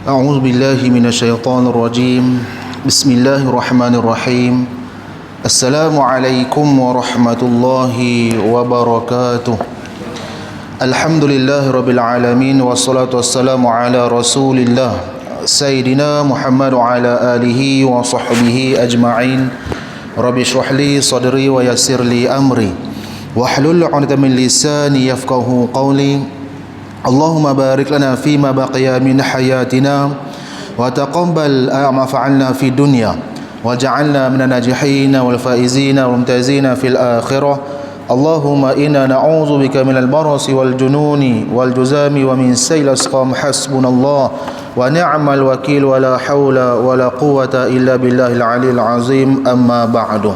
أعوذ بالله من الشيطان الرجيم بسم الله الرحمن الرحيم السلام عليكم ورحمة الله وبركاته الحمد لله رب العالمين والصلاة والسلام على رسول الله سيدنا محمد وعلى آله وصحبه أجمعين رب اشرح لي صدري ويسر لي أمري واحلل عقدة من لساني يفقهوا قولي اللهم بارك لنا فيما بقي من حياتنا وتقبل ما فعلنا في الدنيا وجعلنا من الناجحين والفائزين والممتازين في الآخرة اللهم إنا نعوذ بك من البرص والجنون والجزام ومن سيل الأسقام حسبنا الله ونعم الوكيل ولا حول ولا قوة إلا بالله العلي العظيم أما بعد.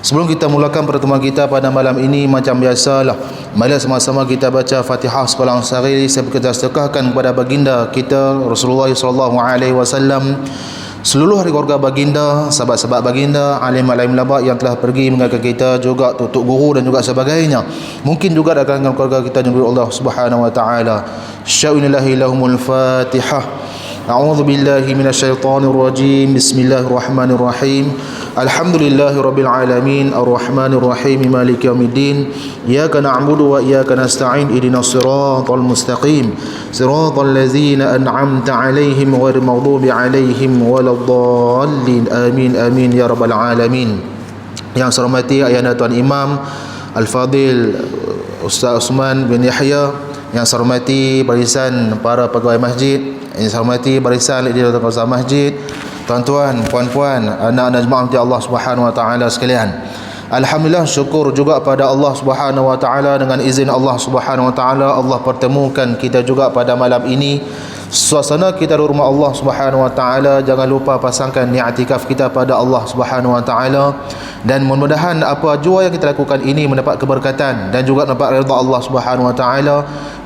Sebelum kita mulakan pertemuan kita pada malam ini, macam biasalah, mari sama-sama kita baca Fatihah sepalang sehari. Saya kita sedekahkan kepada baginda kita Rasulullah SAW, seluruh ahli keluarga baginda, sahabat-sahabat baginda, alim-alim ulama yang telah pergi meninggalkan kita, juga tutuk guru dan juga sebagainya. Mungkin juga ada kalangan keluarga kita yang Allah Subhanahu wa taala. Sya'unillahi lahumul Fatihah. أعوذ بالله من الشيطان الرجيم بسم الله الرحمن الرحيم الحمد لله رب العالمين الرحمن الرحيم مالك يوم الدين إياك نعبد وإياك نستعين اهدنا الصراط المستقيم صراط الذين أنعمت عليهم غير المغضوب عليهم ولا الضالين آمين آمين يا رب العالمين. Yang saya hormati ayahanda Tuan Imam Al-Fadil Ustaz Osman bin Yahya, yang saya hormati barisan para pegawai masjid, yang saya hormati barisan di dalam masjid, tuan-tuan, puan-puan, anak-anak jemaah Allah Subhanahu wa taala sekalian. Alhamdulillah, syukur juga pada Allah Subhanahu wa taala, dengan izin Allah Subhanahu wa taala Allah pertemukan kita juga pada malam ini. Suasana kita di rumah Allah Subhanahu wa taala, jangan lupa pasangkan niat i'tikaf kita pada Allah Subhanahu wa taala, dan mudah-mudahan apa jua yang kita lakukan ini mendapat keberkatan dan juga mendapat redha Allah Subhanahu wa taala,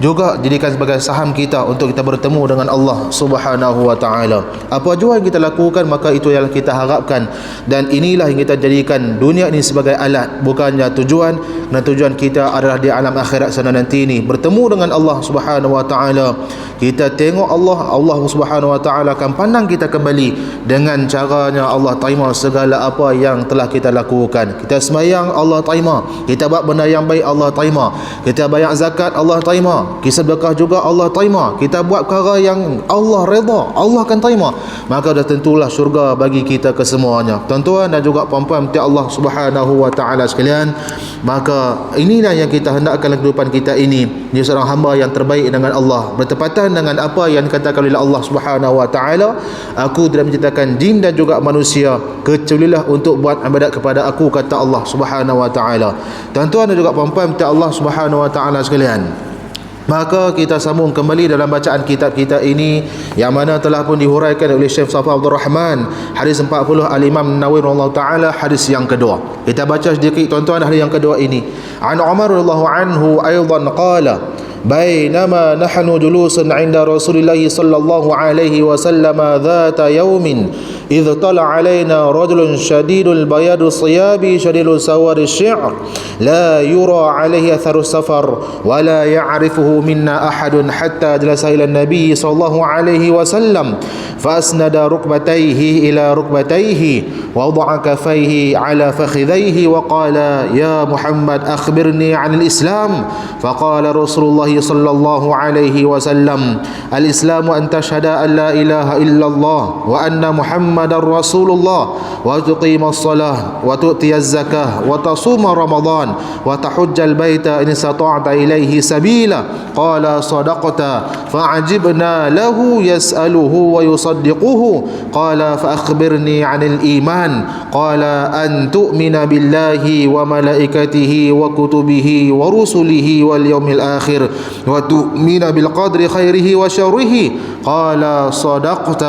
juga jadikan sebagai saham kita untuk kita bertemu dengan Allah Subhanahu wa taala. Apa jua yang kita lakukan, maka itu yang kita harapkan, dan inilah yang kita jadikan dunia ini sebagai alat, bukannya tujuan. Dan tujuan kita adalah di alam akhirat sana nanti ini bertemu dengan Allah Subhanahu wa taala. Kita tengok Allah Subhanahu wa taala akan pandang kita kembali dengan caranya Allah terima segala apa yang telah kita lakukan. Kita sembahyang, Allah terima. Kita buat benda yang baik, Allah terima. Kita bayar zakat, Allah terima. Kita sedekah juga, Allah terima. Kita buat perkara yang Allah redha, Allah akan terima. Maka dah tentulah syurga bagi kita kesemuanya. Tuan-tuan dan juga puan-puan mati Allah Subhanahu wa taala sekalian, maka inilah yang kita hendakkan dalam kehidupan kita ini, dia seorang hamba yang terbaik dengan Allah, bertepatan dengan apa yang dikatakan oleh Allah Subhanahu wa taala, aku tidak menciptakan jin dan juga manusia kecuali untuk buat ibadat kepada aku, kata Allah Subhanahu wa taala. Tuan-tuan dan juga puan-puan mati Allah Subhanahu wa taala sekalian, maka kita sambung kembali dalam bacaan kitab kita ini, yang mana telah pun dihuraikan oleh Syekh Safa Abdul Rahman, hadis 40 Al-Imam Nawawi radhiyallahu taala, hadis yang kedua. Kita baca sedikit tuan-tuan, hadis yang kedua ini. An Umar radhiyallahu anhu aidan qala بينما نحن جلوس عند رسول الله صلى الله عليه وسلم ذات يوم إذ طلع علينا رجل شديد البياض الثياب شديد سواد الشعر لا يرى عليه أثر السفر ولا يعرفه منا أحد حتى جلس إلى النبي صلى الله عليه وسلم فأسند ركبتيه إلى ركبتيه ووضع كفيه على فخذيه وقال يا محمد أخبرني عن الإسلام فقال رسول الله صلى الله عليه وسلم الإسلام أن تشهد أن لا إله إلا الله وأن محمد رسول الله وتقيم الصلاة وتؤتي الزكاة وتصوم رمضان وتحج البيت إن استطعت إليه سبيلا قال صدقت فعجبنا له يسأله ويصدقه قال فأخبرني عن الإيمان قال أن تؤمن بالله وملائكته وكتبه ورسله واليوم الآخر وتؤمن بالقدر خيره وشره قال صدقت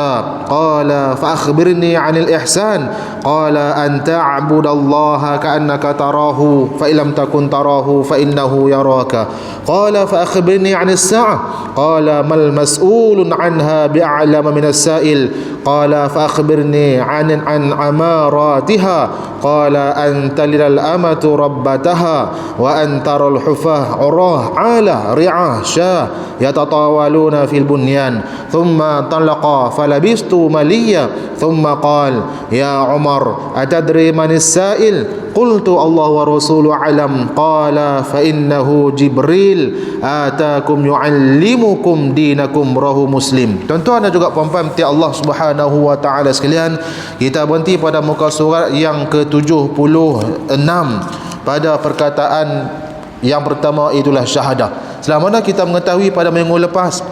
قال فأخبرني عن الإحسان قال أن تعبد الله كأنك تراه فإن لم تكن تراه فإنه يراك قال فأخبرني عن الساعة قال ما المسؤول عنها بأعلم من السائل قال فأخبرني عن عماراتها قال أن تلد الأمة ربتها وأن ترى الحفاة عراه عالة ri'ah syah yatatawaluna fil bunyan thumma talaqa falabistu maliya thumma qal ya Umar atadri manis sa'il qultu Allah wa rasuluhu alam qala fa innahu Jibril atakum yuallimukum dinakum rahu Muslim. Tuan-tuan dan juga puan-puan Allah Subhanahu wa taala sekalian, kita berhenti pada muka surat yang ke-76 pada perkataan yang pertama, itulah syahadah. Selama mana kita mengetahui pada minggu lepas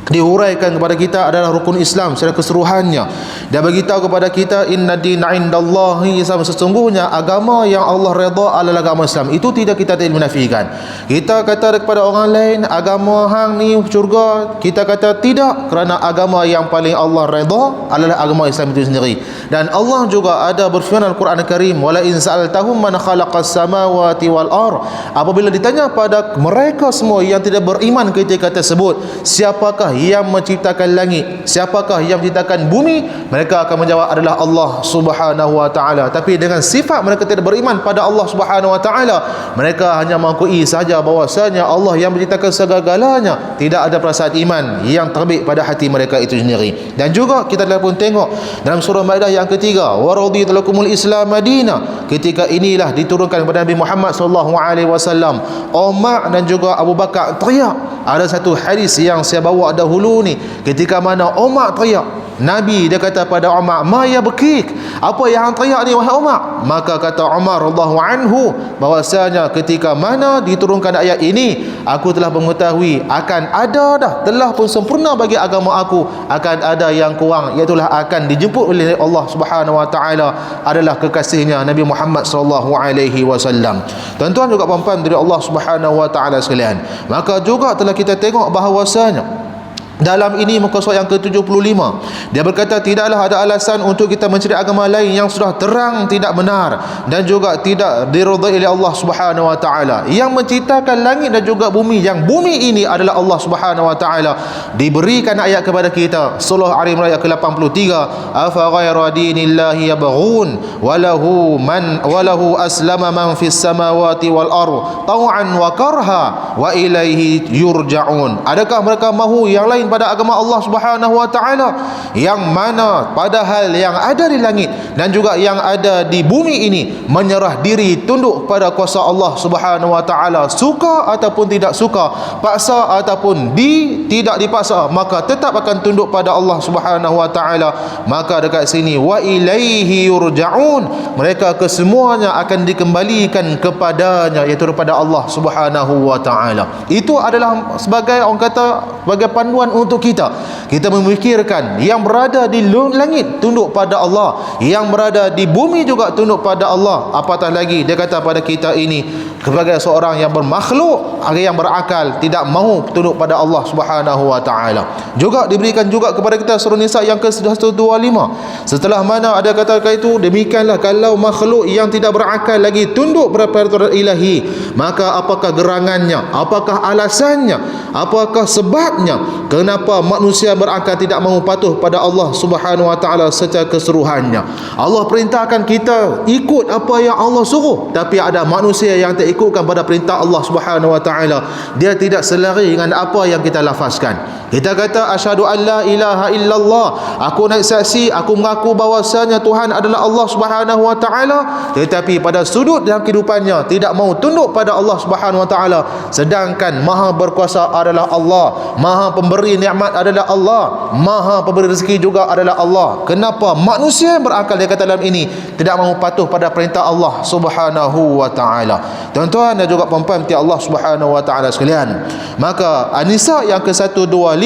dihuraikan kepada kita adalah rukun Islam secara keseluruhannya, dan beritahu kepada kita inna dina indallahi Islam, sesungguhnya agama yang Allah redha adalah agama Islam. Itu tidak kita menafikan. Kita kata kepada orang lain agama hang ni syurga, kita kata tidak, kerana agama yang paling Allah redha adalah agama Islam itu sendiri. Dan Allah juga ada berfirman Al-Quran Al-Karim, wala in sa'altahum man khalaqas samawati wal ar, apabila ditanya pada mereka semua yang tidak beriman ketika tersebut, siapakah yang menciptakan langit, siapakah yang menciptakan bumi, mereka akan menjawab adalah Allah Subhanahu wa taala. Tapi dengan sifat mereka tidak beriman pada Allah Subhanahu wa taala, mereka hanya mengakui saja bahwasanya Allah yang menciptakan segala-galanya, tidak ada perasaan iman yang terbit pada hati mereka itu sendiri. Dan juga kita telah pun tengok dalam surah Maidah yang ketiga, wa raditu lakumul Islam madina, ketika inilah diturunkan kepada Nabi Muhammad sallallahu alaihi wasallam, Umar dan juga Abu Bakar teriak. Ada satu hadis yang saya bawa dahulu ni, ketika mana Umar teriak, Nabi dia kata pada Umar, ma yabkik, apa yang hang teriak ni wahai Umar? Maka kata Umar radhiyallahu anhu bahwasanya ketika mana diturunkan ayat ini, aku telah mengetahui akan ada dah, telah pun sempurna bagi agama aku, akan ada yang kurang, iaitu akan dijemput oleh Allah Subhanahu wa taala adalah kekasihnya Nabi Muhammad sallallahu alaihi wasallam. Tuan-tuan juga puan-puan dari Allah Subhanahu wa taala sekalian, maka juga telah kita tengok bahawasanya dalam ini muka surat yang ke-75 dia berkata tidaklah ada alasan untuk kita mencari agama lain yang sudah terang tidak benar dan juga tidak diridai oleh Allah Subhanahu wa taala, yang menciptakan langit dan juga bumi, yang bumi ini adalah Allah Subhanahu wa taala. Diberikan ayat kepada kita surah Al-Imran ayat ke-83, afa ghayra dinillahi yabghun walahu aslama man fis samawati wal ardh taw'an wa karha wa ilaihi yurja'un. Adakah mereka mahu yang lain pada agama Allah Subhanahu wa taala, yang mana padahal yang ada di langit dan juga yang ada di bumi ini menyerah diri tunduk pada kuasa Allah Subhanahu wa taala, suka ataupun tidak suka, paksa ataupun tidak dipaksa, maka tetap akan tunduk pada Allah Subhanahu wa taala. Maka dekat sini wa ilaihi yurja'un, mereka kesemuanya akan dikembalikan kepadanya, iaitu kepada Allah Subhanahu wa taala. Itu adalah sebagai orang kata sebagai panduan untuk kita memikirkan yang berada di langit tunduk pada Allah, yang berada di bumi juga tunduk pada Allah. Apatah lagi dia kata pada kita ini sebagai seorang yang bermakhluk, yang berakal, tidak mahu tunduk pada Allah Subhanahu wa taala. Juga diberikan juga kepada kita surah Nisa yang ke-125, setelah mana ada kata itu, demikianlah kalau makhluk yang tidak berakal lagi tunduk pada peraturan ilahi, maka apakah gerangannya, apakah alasannya, apakah sebabnya kenapa manusia berakal tidak mahu patuh pada Allah Subhanahu wa taala secara keseluruhannya. Allah perintahkan kita ikut apa yang Allah suruh, tapi ada manusia yang tak ikutkan pada perintah Allah Subhanahu wa taala. Dia tidak selari dengan apa yang kita lafazkan. Kita kata asyhadu an la ilaha illallah, aku nak saksi, aku mengaku bahawasanya Tuhan adalah Allah Subhanahu wa taala, tetapi pada sudut dalam kehidupannya tidak mahu tunduk pada Allah Subhanahu wa taala, sedangkan maha berkuasa adalah Allah, maha pemberi nikmat adalah Allah, maha pemberi rezeki juga adalah Allah. Kenapa manusia yang berakal, dia kata dalam ini, tidak mahu patuh pada perintah Allah Subhanahu wa taala? Tuan-tuan dan juga puan-puan Allah Subhanahu wa taala sekalian, maka An-Nisa yang ke-125,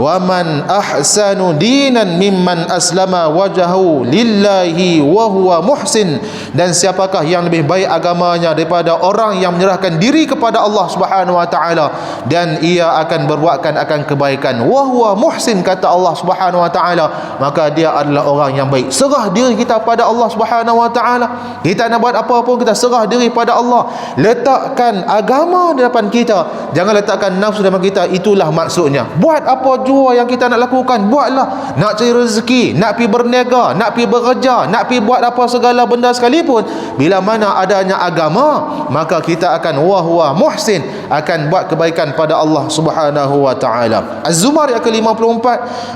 wa man ahsanu dinan mimman aslama wajhahu lillahi wa huwa muhsin, dan siapakah yang lebih baik agamanya daripada orang yang menyerahkan diri kepada Allah Subhanahu wa taala dan ia akan berbuatkan akan kebaikan. Wa huwa muhsin, kata Allah Subhanahu wa taala, maka dia adalah orang yang baik. Serah diri kita pada Allah Subhanahu wa taala. Kita nak buat apa pun kita serah diri pada Allah. Letakkan agama di depan kita, jangan letakkan nafsu dalam kita. Itulah maksudnya. Buat apa jua yang kita nak lakukan, buatlah. Nak cari rezeki, nak pergi berniaga, nak pergi bekerja, nak pergi buat apa segala benda sekalipun, bila mana adanya agama, maka kita akan wa huwa muhsin, akan buat kebaikan pada Allah Subhanahu wa taala. Az-Zumar ayat ke-54,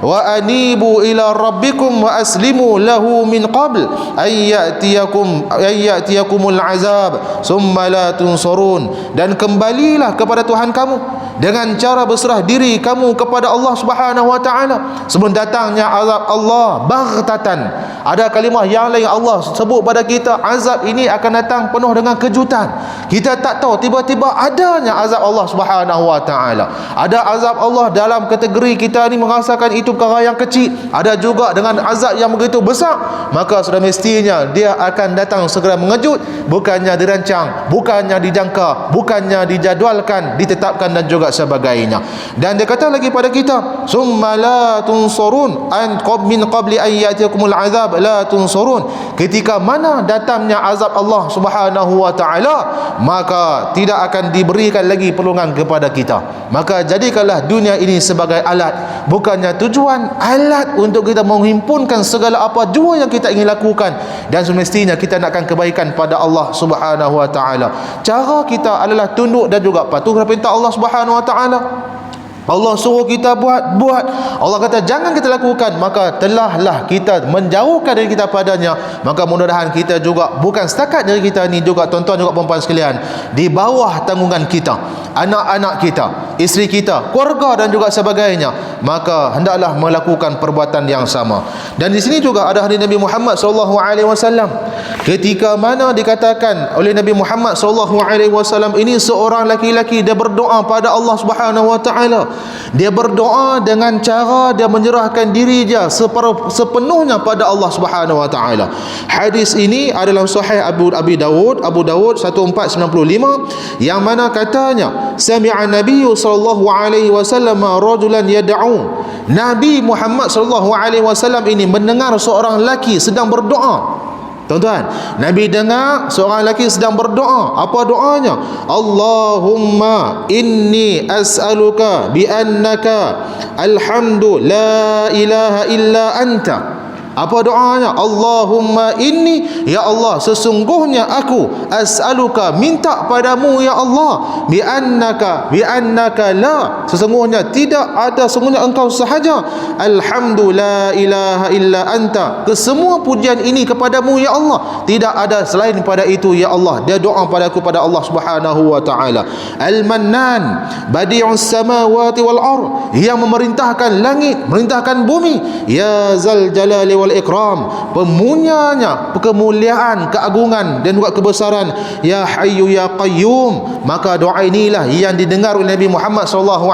wa anibu ila rabbikum wa aslimu lahu min qabl ayyatiyakumul azab summa la tunsurun. Dan kembalilah kepada Tuhan kamu dengan cara berserah diri kamu kepada Allah Subhanahu wa taala sebelum datangnya azab Allah baghtatan. Ada kalimah yang lain Allah sebut pada kita, azab ini akan datang penuh dengan kejutan. Kita tak tahu, tiba-tiba adanya azab Allah Subhanahu wa taala. Ada azab Allah dalam kategori kita ni merasakan itu perkara yang kecil, ada juga dengan azab yang begitu besar. Maka sudah mestinya dia akan datang segera mengejut, bukannya dirancang, bukannya dijangka, bukannya dijadualkan, ditetapkan dan juga sebagainya. Dan dia kata lagi pada kita, summa la tunsurun an min qabli an ya'tiyakumul azab la tunsurun. Ketika mana datangnya azab Allah Subhanahu wa taala, maka tidak akan diberikan lagi pertolongan kepada kita. Maka jadikanlah dunia ini sebagai alat, bukannya tujuan, alat untuk kita menghimpunkan segala apa jua yang kita ingin lakukan. Dan semestinya kita nakkan kebaikan pada Allah Subhanahu wa taala. Cara kita adalah tunduk dan juga patuh kepada perintah Allah Subhanahu wa taala. Allah suruh kita buat. Allah kata jangan kita lakukan, maka telahlah kita menjauhkan diri kita padanya. Maka mudah-mudahan kita juga, bukan setakat diri kita ni, juga tuan-tuan juga perempuan sekalian, di bawah tanggungan kita, anak-anak kita, isteri kita, keluarga dan juga sebagainya, maka hendaklah melakukan perbuatan yang sama. Dan di sini juga ada hadis Nabi Muhammad SAW, ketika mana dikatakan oleh Nabi Muhammad SAW, ini seorang laki-laki, dia berdoa pada Allah Subhanahu wa taala. Dia berdoa dengan cara dia menyerahkan diri dia sepenuhnya pada Allah Subhanahu wa taala. Hadis ini adalah sahih Abu Dawud 1495, yang mana katanya sami'a Nabi sallallahu alaihi wasallam rajulan yad'u. Nabi Muhammad sallallahu alaihi wasallam ini mendengar seorang lelaki sedang berdoa. Tuan-tuan, Nabi dengar seorang lelaki sedang berdoa. Apa doanya? Allahumma inni as'aluka bi annaka alhamdu la ilaha illa anta. Apa doanya? Allahumma inni, ya Allah, sesungguhnya aku as'aluka, minta padamu ya Allah, bi annaka la, sesungguhnya tidak ada, sesungguhnya engkau sahaja, alhamdu la ilaha illa anta, kesemua pujian ini kepadamu ya Allah, tidak ada selain pada itu ya Allah. Dia doa padaku pada Allah Subhanahu wa taala. Al-Mannan badi'us samawati wal ard, yang memerintahkan langit, memerintahkan bumi, ya zal jalali wal ikram, pemunyanya kemuliaan, keagungan dan juga kebesaran, ya hayyu ya qayyum. Maka doa inilah yang didengar oleh Nabi Muhammad SAW.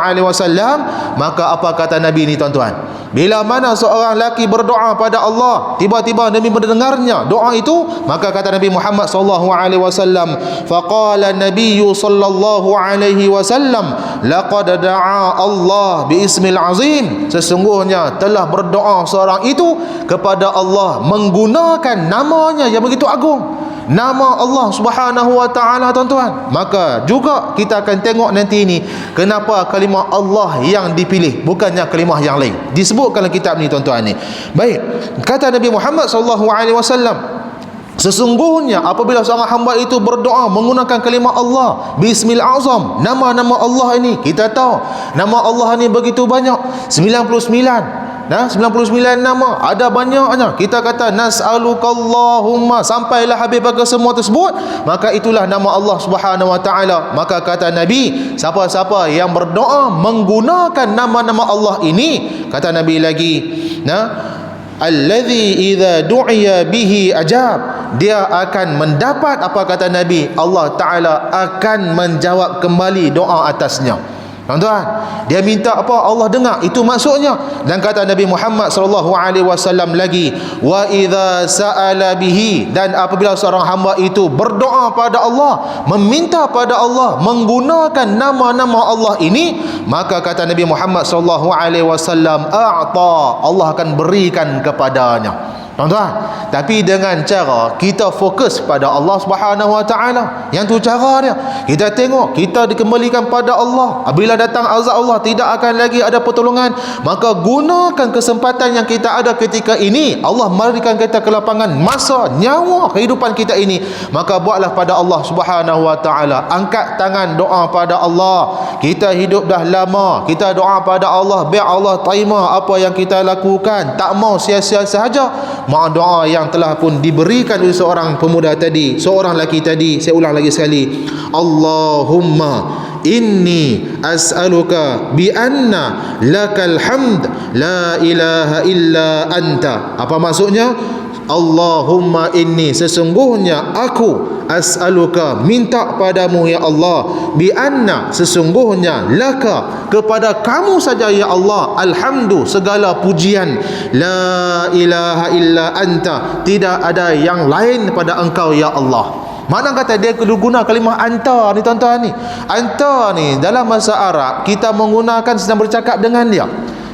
Maka apa kata Nabi ini, tuan-tuan? Bila mana seorang lelaki berdoa pada Allah, tiba-tiba Nabi mendengarnya doa itu, maka kata Nabi Muhammad SAW, faqala Nabi sallallahu alaihi wasallam, laqad da'a Allah bi ismil azim, sesungguhnya telah berdoa seorang itu kepada Allah menggunakan namanya yang begitu agung, nama Allah Subhanahu wa taala, tuan-tuan. Maka juga kita akan tengok nanti ini kenapa kalimah Allah yang dipilih, bukannya kalimah yang lain. Disebutkan dalam kitab ni, tuan-tuan ni. Baik, kata Nabi Muhammad sallallahu alaihi wasallam, sesungguhnya apabila seorang hamba itu berdoa menggunakan kalimah Allah bismil azam, nama-nama Allah ini, kita tahu nama Allah ini begitu banyak, 99. 99 nama, ada banyaknya. Kita kata nas'alukallahumma, sampailah habis pada semua tersebut, maka itulah nama Allah Subhanahu wa taala. Maka kata Nabi, siapa-siapa yang berdoa menggunakan nama-nama Allah ini, kata Nabi lagi, alladhi idza du'iya bihi ajab, dia akan mendapat, apa kata Nabi, Allah taala akan menjawab kembali doa atasnya. Tuan-tuan, dia minta apa, Allah dengar, itu maksudnya. Dan kata Nabi Muhammad sallallahu alaihi wasallam lagi, wa idza sa'ala bihi, dan apabila seorang hamba itu berdoa pada Allah, meminta pada Allah menggunakan nama-nama Allah ini, maka kata Nabi Muhammad sallallahu alaihi wasallam, a'ta, Allah akan berikan kepadanya. tuan-tuan. Tapi dengan cara kita fokus pada Allah Subhanahu Wa Taala. Yang tu cara dia. Kita tengok, kita dikembalikan pada Allah. Apabila datang azab Allah, tidak akan lagi ada pertolongan. Maka gunakan kesempatan yang kita ada ketika ini. Allah memberikan kita kelapangan masa, nyawa kehidupan kita ini. Maka buatlah pada Allah Subhanahu Wa Taala. Angkat tangan doa pada Allah. Kita hidup dah lama, kita doa pada Allah, biar Allah terima apa yang kita lakukan. Tak mau sia-sia sahaja. Mak doa yang telah pun diberikan oleh seorang pemuda tadi, seorang lelaki tadi. Saya ulang lagi sekali. Allahumma inni as'aluka bi anna lakal hamd la ilaha illa anta. Apa maksudnya? Allahumma inni, sesungguhnya aku, as'aluka, minta padamu ya Allah, bi anna, sesungguhnya, laka, kepada kamu saja ya Allah, alhamdu, segala pujian, la ilaha illa anta, tidak ada yang lain pada engkau ya Allah. Mana kata dia guna kalimah anta ni tuan-tuan ni. Anta ni dalam bahasa Arab kita menggunakan sedang bercakap dengan dia.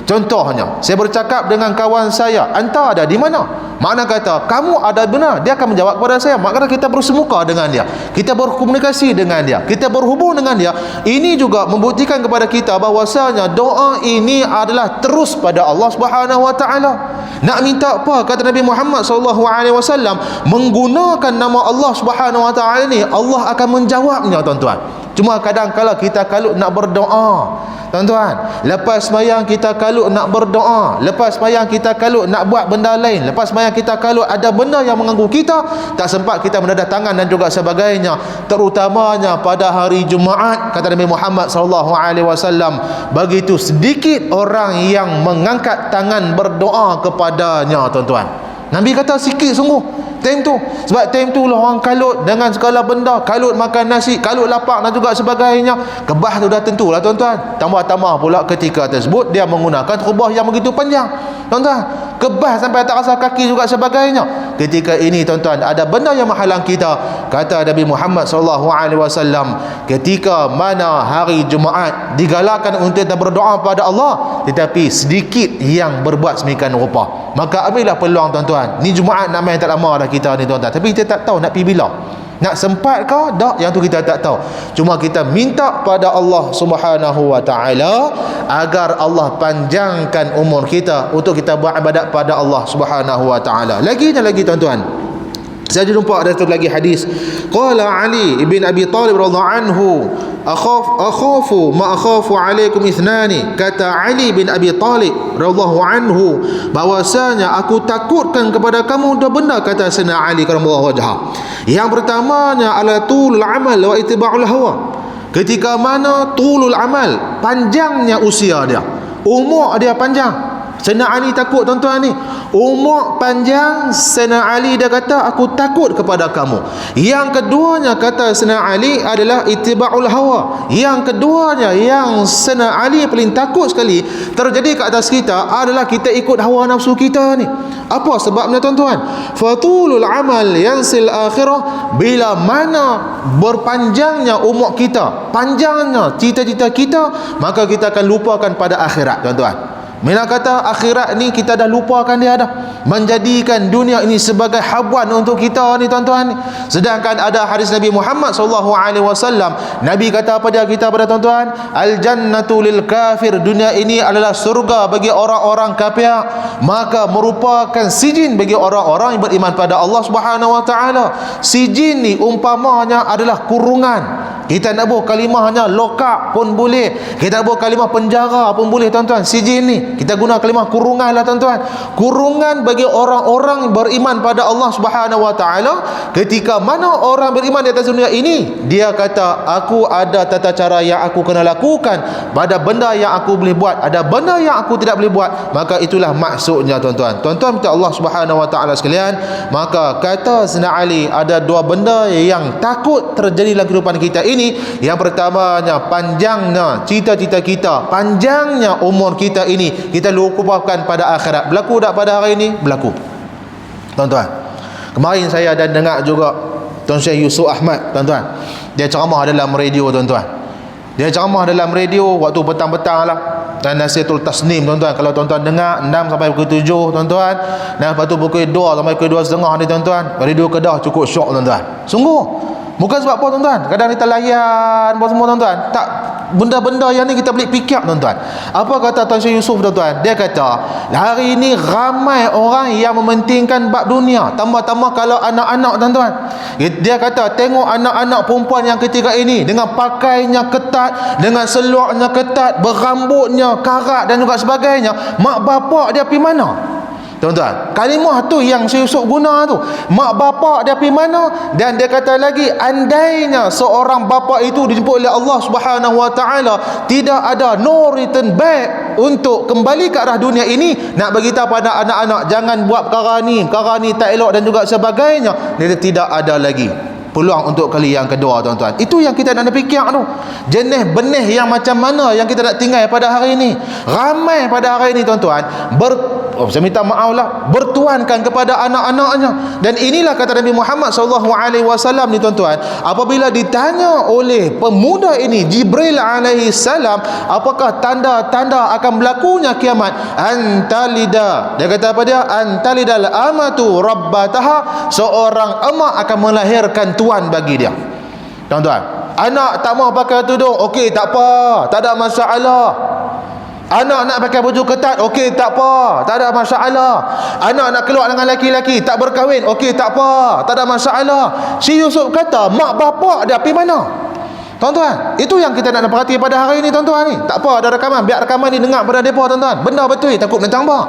Contohnya, saya bercakap dengan kawan saya, anta ada di mana? Makna kata, kamu ada benar, dia akan menjawab kepada saya. Makna kita bersemuka dengan dia, kita berkomunikasi dengan dia, kita berhubung dengan dia. Ini juga membuktikan kepada kita bahwasanya doa ini adalah terus pada Allah Subhanahu Wa Taala. Nak minta apa? Kata Nabi Muhammad SAW, menggunakan nama Allah Subhanahu Wa Taala ni, Allah akan menjawabnya tuan-tuan. Cuma kadang-kala kita kalut nak berdoa, tuan-tuan. Lepas sembahyang kita kalut nak berdoa, lepas sembahyang kita kalut nak buat benda lain, lepas sembahyang kita kalut ada benda yang mengganggu kita, tak sempat kita menadah tangan dan juga sebagainya. Terutamanya pada hari Jumaat, kata Nabi Muhammad SAW, begitu sedikit orang yang mengangkat tangan berdoa kepadanya, tuan-tuan. Nabi kata sikit sungguh time tu. Sebab time tu lah orang kalut dengan segala benda, kalut makan nasi, kalut lapak dan juga sebagainya. Kebah tu dah tentulah tuan-tuan. Tambah-tambah pula ketika tersebut dia menggunakan khutbah yang begitu panjang, tuan-tuan. Kebah sampai tak rasa kaki juga sebagainya. Ketika ini tuan-tuan, ada benda yang menghalang kita. Kata Nabi Muhammad SAW, ketika mana hari Jumaat digalakkan untuk kita berdoa pada Allah, tetapi sedikit yang berbuat semikian rupa, maka ambillah peluang tuan-tuan. Ni Jumaat nak main tak lama dah kita ni tuan-tuan, tapi kita tak tahu nak pergi bila, nak sempat ke tak, yang tu kita tak tahu. Cuma kita minta pada Allah Subhanahu Wa Taala agar Allah panjangkan umur kita untuk kita buat ibadat pada Allah Subhanahu Wa Taala. Lagi dan lagi tuan-tuan, saya jumpa ada satu lagi hadis. Qala Ali ibn Abi Talib radhiyallahu anhu, akhafu ma akhafu alaikum ithnani. Kata Ali bin Abi Talib radhiyallahu anhu, bahwasanya aku takutkan kepada kamu dua benda, kata Sayyidina Ali karamallahu wajhah. Yang pertamanya ala tulul amal wa ittiba'ul hawa. Ketika mana tulul amal, panjangnya usia dia, umur dia panjang. Sayyidina Ali takut tuan-tuan ni, umur panjang. Sayyidina Ali dia kata aku takut kepada kamu. Yang keduanya kata Sayyidina Ali adalah ittiba'ul hawa. Yang keduanya yang Sayyidina Ali paling takut sekali terjadi ke atas kita adalah kita ikut hawa nafsu kita ni. Apa sebabnya tuan-tuan? Fatulul amal yansil akhirah. Bila mana berpanjangnya umur kita, panjangnya cita-cita kita, maka kita akan lupakan pada akhirat, tuan-tuan. Bila kata akhirat ni kita dah lupakan dia dah, menjadikan dunia ini sebagai habuan untuk kita ni tuan-tuan. Sedangkan ada hadis Nabi Muhammad SAW, Nabi kata pada kita pada tuan-tuan, al jannatu lil kafir, dunia ini adalah surga bagi orang-orang kafir, maka merupakan sijin bagi orang-orang yang beriman pada Allah Subhanahu Wa Taala. Sijin ni umpamanya adalah kurungan. Kita nak buat kalimahnya lokap pun boleh, kita nak buat kalimah penjara pun boleh tuan-tuan. Sijin ni kita guna kalimah kurungan lah tuan-tuan. Kurungan bagi orang-orang beriman pada Allah Subhanahu Wa Taala. Ketika mana orang beriman di atas dunia ini, dia kata aku ada tata cara yang aku kena lakukan, ada benda yang aku boleh buat, ada benda yang aku tidak boleh buat, maka itulah maksudnya tuan-tuan. Tuan-tuan minta Allah Subhanahu Wa Taala sekalian, maka kata Sayyidina Ali ada dua benda yang takut terjadi dalam kehidupan kita ini. Yang pertamanya panjangnya cita-cita kita, panjangnya umur kita ini, kita lupakan pada akhirat. Berlaku tak pada hari ini? Berlaku, tuan-tuan. Kemarin saya ada dengar juga Tuan Syekh Yusuf Ahmad, tuan-tuan. Dia ceramah dalam radio, tuan-tuan. Dia ceramah dalam radio waktu petang-petang lah. dan nasihatul tasnim tuan-tuan. Kalau tuan-tuan dengar 6 sampai pukul 7 tuan-tuan, dan lepas tu pukul 2 sampai pukul 2.30 ni tuan-tuan, kali 2 kedah cukup syok tuan-tuan. Sungguh. Bukan sebab apa tuan-tuan, kadang kita layan apa semua tuan-tuan. Tak, benda-benda yang ni kita boleh fikir tuan-tuan. Apa kata Tuan Syekh Yusof tuan-tuan? Dia kata, hari ini ramai orang yang mementingkan bab dunia, tambah-tambah kalau anak-anak tuan-tuan. Dia kata, tengok anak-anak perempuan yang ketiga ini dengan pakainya ketat, dengan seluarnya ketat, berambutnya karat dan juga sebagainya. Mak bapak dia pergi mana? Tuan-tuan, kalimah tu yang Syekh Yusof guna tu, mak bapak dia pergi mana? Dan dia kata lagi, andainya seorang bapa itu dijemput oleh Allah Subhanahu wa taala, tidak ada no return back untuk kembali ke arah dunia ini, nak bagi tahu pada anak-anak jangan buat perkara ni tak elok dan juga sebagainya. Dia tidak ada lagi peluang untuk kali yang kedua tuan-tuan. Itu yang kita nak fikir tu. Jenis benih yang macam mana yang kita nak tinggal pada hari ini. Ramai pada hari ini tuan-tuan saya minta maaf lah, bertuankan kepada anak-anaknya. Dan inilah kata Nabi Muhammad SAW ni tuan-tuan, apabila ditanya oleh pemuda ini Jibril alaihi salam, apakah tanda-tanda akan berlakunya kiamat? Antalida, dia kata apa dia? Antalidal amatu rabbataha, seorang emak akan melahirkan tuan bagi dia. Tuan-tuan, anak tak mau pakai tudung, okey tak apa, tak ada masalah. Anak nak pakai baju ketat, okey tak apa, tak ada masalah. Anak nak keluar dengan lelaki-lelaki, tak berkahwin, okey tak apa, tak ada masalah. Si Yusuf kata, mak bapak dia pergi mana? Tuan-tuan, itu yang kita nak perhati pada hari ini tuan-tuan ni. Tak apa ada rakaman, biar rakaman ni dengar pada mereka tuan-tuan. Benda betul, takut nak tambah.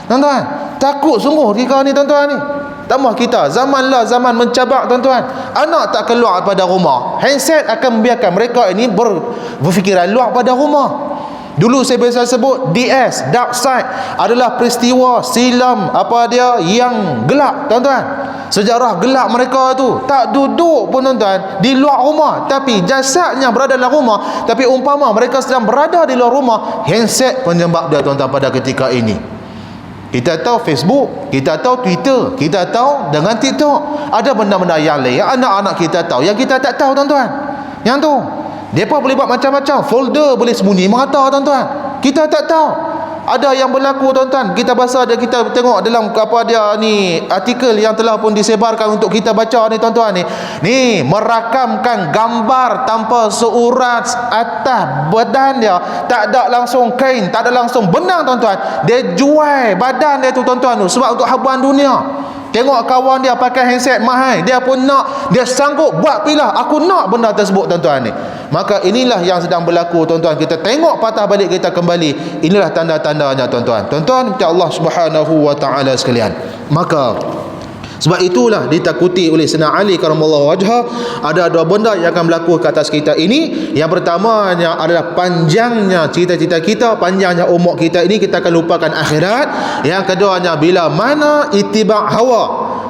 Tuan-tuan, takut sungguh kita ni tuan-tuan ni. Tambah kita, zaman zaman mencabar tuan-tuan. Anak tak keluar pada rumah, handset akan membiarkan mereka ini berfikiran luar pada rumah. Dulu saya biasa sebut DS, dark side, adalah peristiwa silam yang gelap tuan-tuan. Sejarah gelap mereka tu, tak duduk pun tuan-tuan di luar rumah, tapi jasadnya berada dalam rumah. Tapi umpama mereka sedang berada di luar rumah, handset penyebab dia tuan-tuan pada ketika ini. Kita tahu Facebook, kita tahu Twitter, kita tahu dengan TikTok. Ada benda-benda yang lain yang anak-anak kita tahu, yang kita tak tahu tuan-tuan. Yang tu mereka boleh buat macam-macam, folder boleh sembunyi merata tuan-tuan. Kita tak tahu. Ada yang berlaku tuan-tuan. Kita baca, kita tengok dalam artikel yang telah pun disebarkan untuk kita baca ni tuan-tuan ni. Ni merakamkan gambar tanpa seurat atas badan dia. Tak ada langsung kain, tak ada langsung benang tuan-tuan. Dia jual badan dia tu tuan-tuan tu sebab untuk habuan dunia. Tengok kawan dia pakai handset mahal, dia pun nak, dia sanggup buat pilah, aku nak benda tersebut tuan-tuan ni. Maka inilah yang sedang berlaku tuan-tuan. Kita tengok patah balik kita kembali. Inilah tanda-tandanya tuan-tuan. Tuan-tuan minta Allah Subhanahu wa taala sekalian. Maka sebab itulah ditakuti oleh Sayyidina Ali karamallahu wajhah, ada dua benda yang akan berlaku ke atas kita ini. Yang pertamanya adalah panjangnya cita-cita kita, panjangnya umur kita ini, kita akan lupakan akhirat. Yang keduanya, bila mana ittiba' hawa,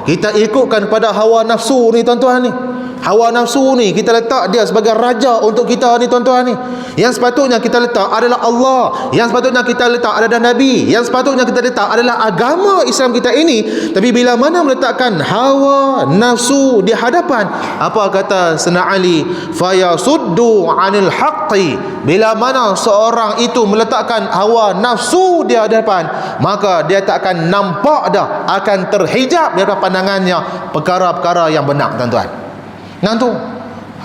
kita ikutkan pada hawa nafsu ni tuan-tuan ni. Hawa nafsu ni kita letak dia sebagai raja untuk kita ni tuan-tuan ni. Yang sepatutnya kita letak adalah Allah, yang sepatutnya kita letak adalah Nabi, yang sepatutnya kita letak adalah agama Islam kita ini. Tapi bila mana meletakkan hawa nafsu di hadapan, apa kata Sayyidina Ali, fayasuddu 'anil haqqi, bila mana seorang itu meletakkan hawa nafsu di hadapan, maka dia tak akan nampak dah, akan terhijab daripada pandangannya perkara-perkara yang benar tuan-tuan. Nanti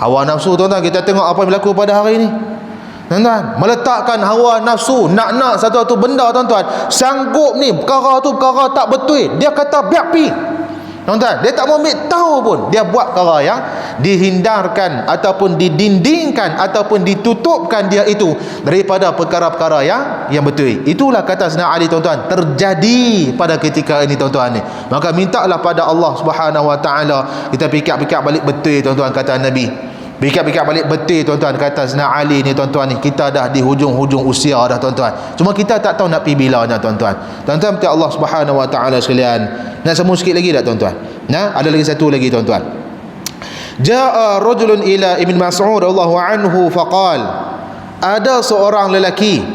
hawa nafsu tuan-tuan, kita tengok apa yang berlaku pada hari ini tuan-tuan. Meletakkan hawa nafsu, nak satu benda tuan-tuan, sanggup ni perkara tu perkara tak betul, dia kata biar pi tuan-tuan. Dia tak mau ambil tahu pun, dia buat perkara yang dihindarkan ataupun didindingkan ataupun ditutupkan dia itu daripada perkara-perkara yang betul. Itulah kata Sayyidina Ali tuan-tuan, terjadi pada ketika ini tuan-tuan ni. Maka mintalah pada Allah Subhanahu wa taala, kita fikir-fikir balik betul tuan-tuan kata Nabi. Fikir-fikir balik betul tuan-tuan kata Sayyidina Ali ni tuan-tuan ni. Kita dah di hujung-hujung usia dah tuan-tuan. Cuma kita tak tahu nak pergi bilanya tuan-tuan. Tuan-tuan minta Allah Subhanahu wa taala sekalian. Nak sambung sikit lagi tak tuan-tuan? Nah, ada lagi satu lagi tuan-tuan. Ja'a rajulun ila Ibn Mas'ud radhiyallahu anhu faqal. Ada seorang lelaki,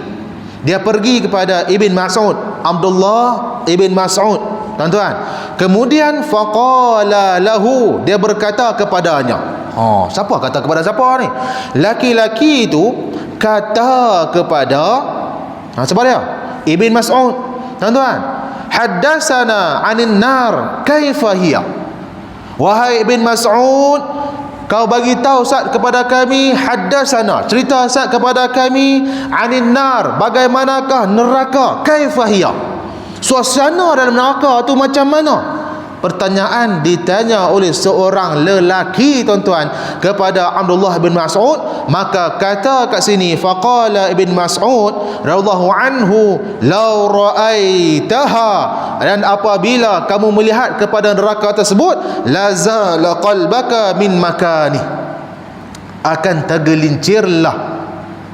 dia pergi kepada Ibn Mas'ud, Abdullah Ibn Mas'ud tuan-tuan. Kemudian faqala lahu, dia berkata kepadanya. Siapa kata kepada siapa ni? Laki-laki itu kata kepada Sebab dia Ibn Mas'ud, tuan-tuan, haddatsana 'anin nar kaifa hiya. Wahai Ibn Mas'ud, kau bagi tahu Ustaz kepada kami, haddatsana, cerita Ustaz kepada kami, 'anin nar, bagaimanakah neraka, kaifa hiya, suasana dalam neraka tu macam mana. Pertanyaan ditanya oleh seorang lelaki, tuan-tuan, kepada Abdullah bin Mas'ud. Maka kata kat sini, faqala Ibn Mas'ud radhiyallahu anhu, law ra'aitaha, dan apabila kamu melihat kepada neraka tersebut, lazala qalbaka min makani, akan tergelincirlah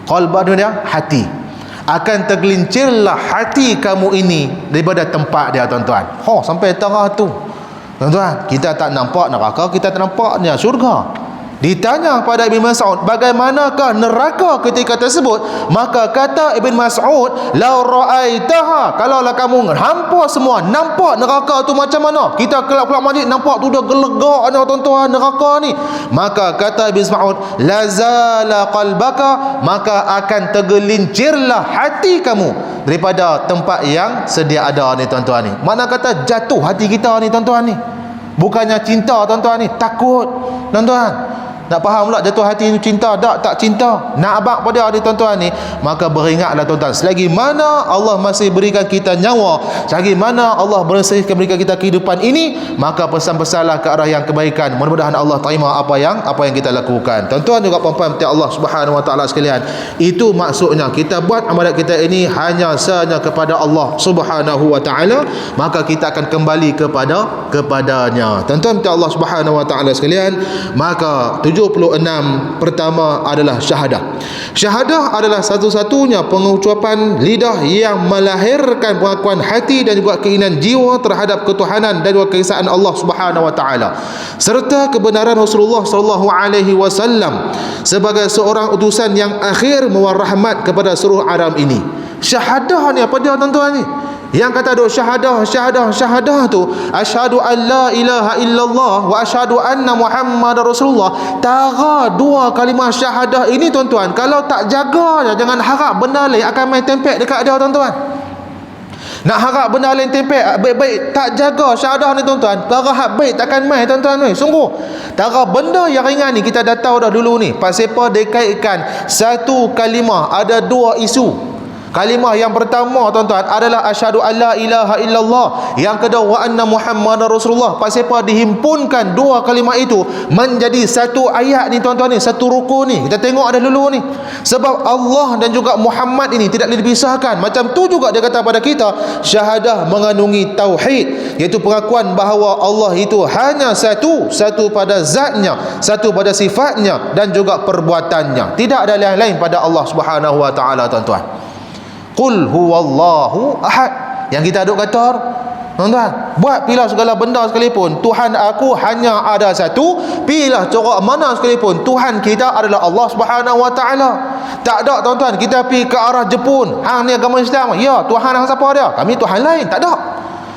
qalba dia, hati, akan tergelincirlah hati kamu ini daripada tempat dia, tuan-tuan. Sampai tengah tu, tuan-tuan, kita tak nampak neraka, kita tak nampaknya syurga. Ditanya pada Ibn Mas'ud, bagaimanakah neraka ketika tersebut? Maka kata Ibn Mas'ud, lau ra'aitaha, kalaulah kamu hampa semua nampak neraka tu macam mana, kita kelab-kelab majlis nampak tu dah gelegaknya, tuan-tuan, neraka ni. Maka kata Ibn Mas'ud, lazala qalbaka, maka akan tergelincirlah hati kamu daripada tempat yang sedia ada ni, tuan-tuan ni. Mana kata jatuh hati kita ni, tuan-tuan ni. Bukannya cinta, tuan-tuan ni, takut, tuan-tuan. Nak faham pula jatuh hati itu cinta, tak cinta, nak abang pada dia, tuan-tuan ni. Maka beringatlah, tuan-tuan, selagi mana Allah masih berikan kita nyawa, selagi mana Allah berikan kita kehidupan ini, maka pesan-pesanlah ke arah yang kebaikan. Mudah-mudahan Allah terima apa yang kita lakukan. Tuan-tuan juga puan-puan mati Allah Subhanahu wa taala sekalian, itu maksudnya kita buat amalan kita ini hanya kepada Allah Subhanahu wa taala, maka kita akan kembali kepadanya. Tuan-tuan mati Allah Subhanahu wa taala sekalian, maka 76 pertama adalah syahadah. Syahadah adalah satu-satunya pengucapan lidah yang melahirkan pengakuan hati dan juga keinginan jiwa terhadap ketuhanan dan juga keesaan Allah Subhanahu wa taala, serta kebenaran Rasulullah sallallahu alaihi wasallam sebagai seorang utusan yang akhir membawa rahmat kepada seluruh alam ini. Syahadah ni apa dia, tuan-tuan ni? Yang kata duk syahadah tu, asyhadu an la ilaha illallah wa asyhadu anna Muhammadar Rasulullah. Tara dua kalimah syahadah ini, tuan-tuan, kalau tak jaga, jangan harap benda lain akan main tempek dekat dia, tuan-tuan. Nak harap benda lain tempek baik-baik, tak jaga syahadah ni, tuan-tuan, harap baik takkan main, tuan-tuan ni. Sungguh tara benda yang ringan ni kita dah tahu dah dulu ni. Pasal apa dikaitkan satu kalimah ada dua isu. Kalimah yang pertama, tuan-tuan, adalah asyhadu alla ilaha illallah. Yang kedua, wa anna Muhammadar Rasulullah. Pasal apa dihimpunkan dua kalimah itu menjadi satu ayat ni, tuan-tuan ni, satu rukun ni. Kita tengok ada dulu ni. Sebab Allah dan juga Muhammad ini tidak boleh dipisahkan. Macam tu juga dia kata pada kita, syahadah mengandungi tauhid, iaitu pengakuan bahawa Allah itu hanya satu pada zatnya, satu pada sifatnya dan juga perbuatannya. Tidak ada yang lain pada Allah Subhanahu wa taala, tuan-tuan. Qul huwallahu ahad. Yang kita duk kata, tuan-tuan, buat pilih segala benda sekalipun, Tuhan aku hanya ada satu. Pilih corak mana sekalipun, Tuhan kita adalah Allah Subhanahu wa taala. Tak ada, tuan-tuan, kita pergi ke arah Jepun, hang ni agama Islam, ya Tuhan hang siapa dia, kami Tuhan lain. Tak ada,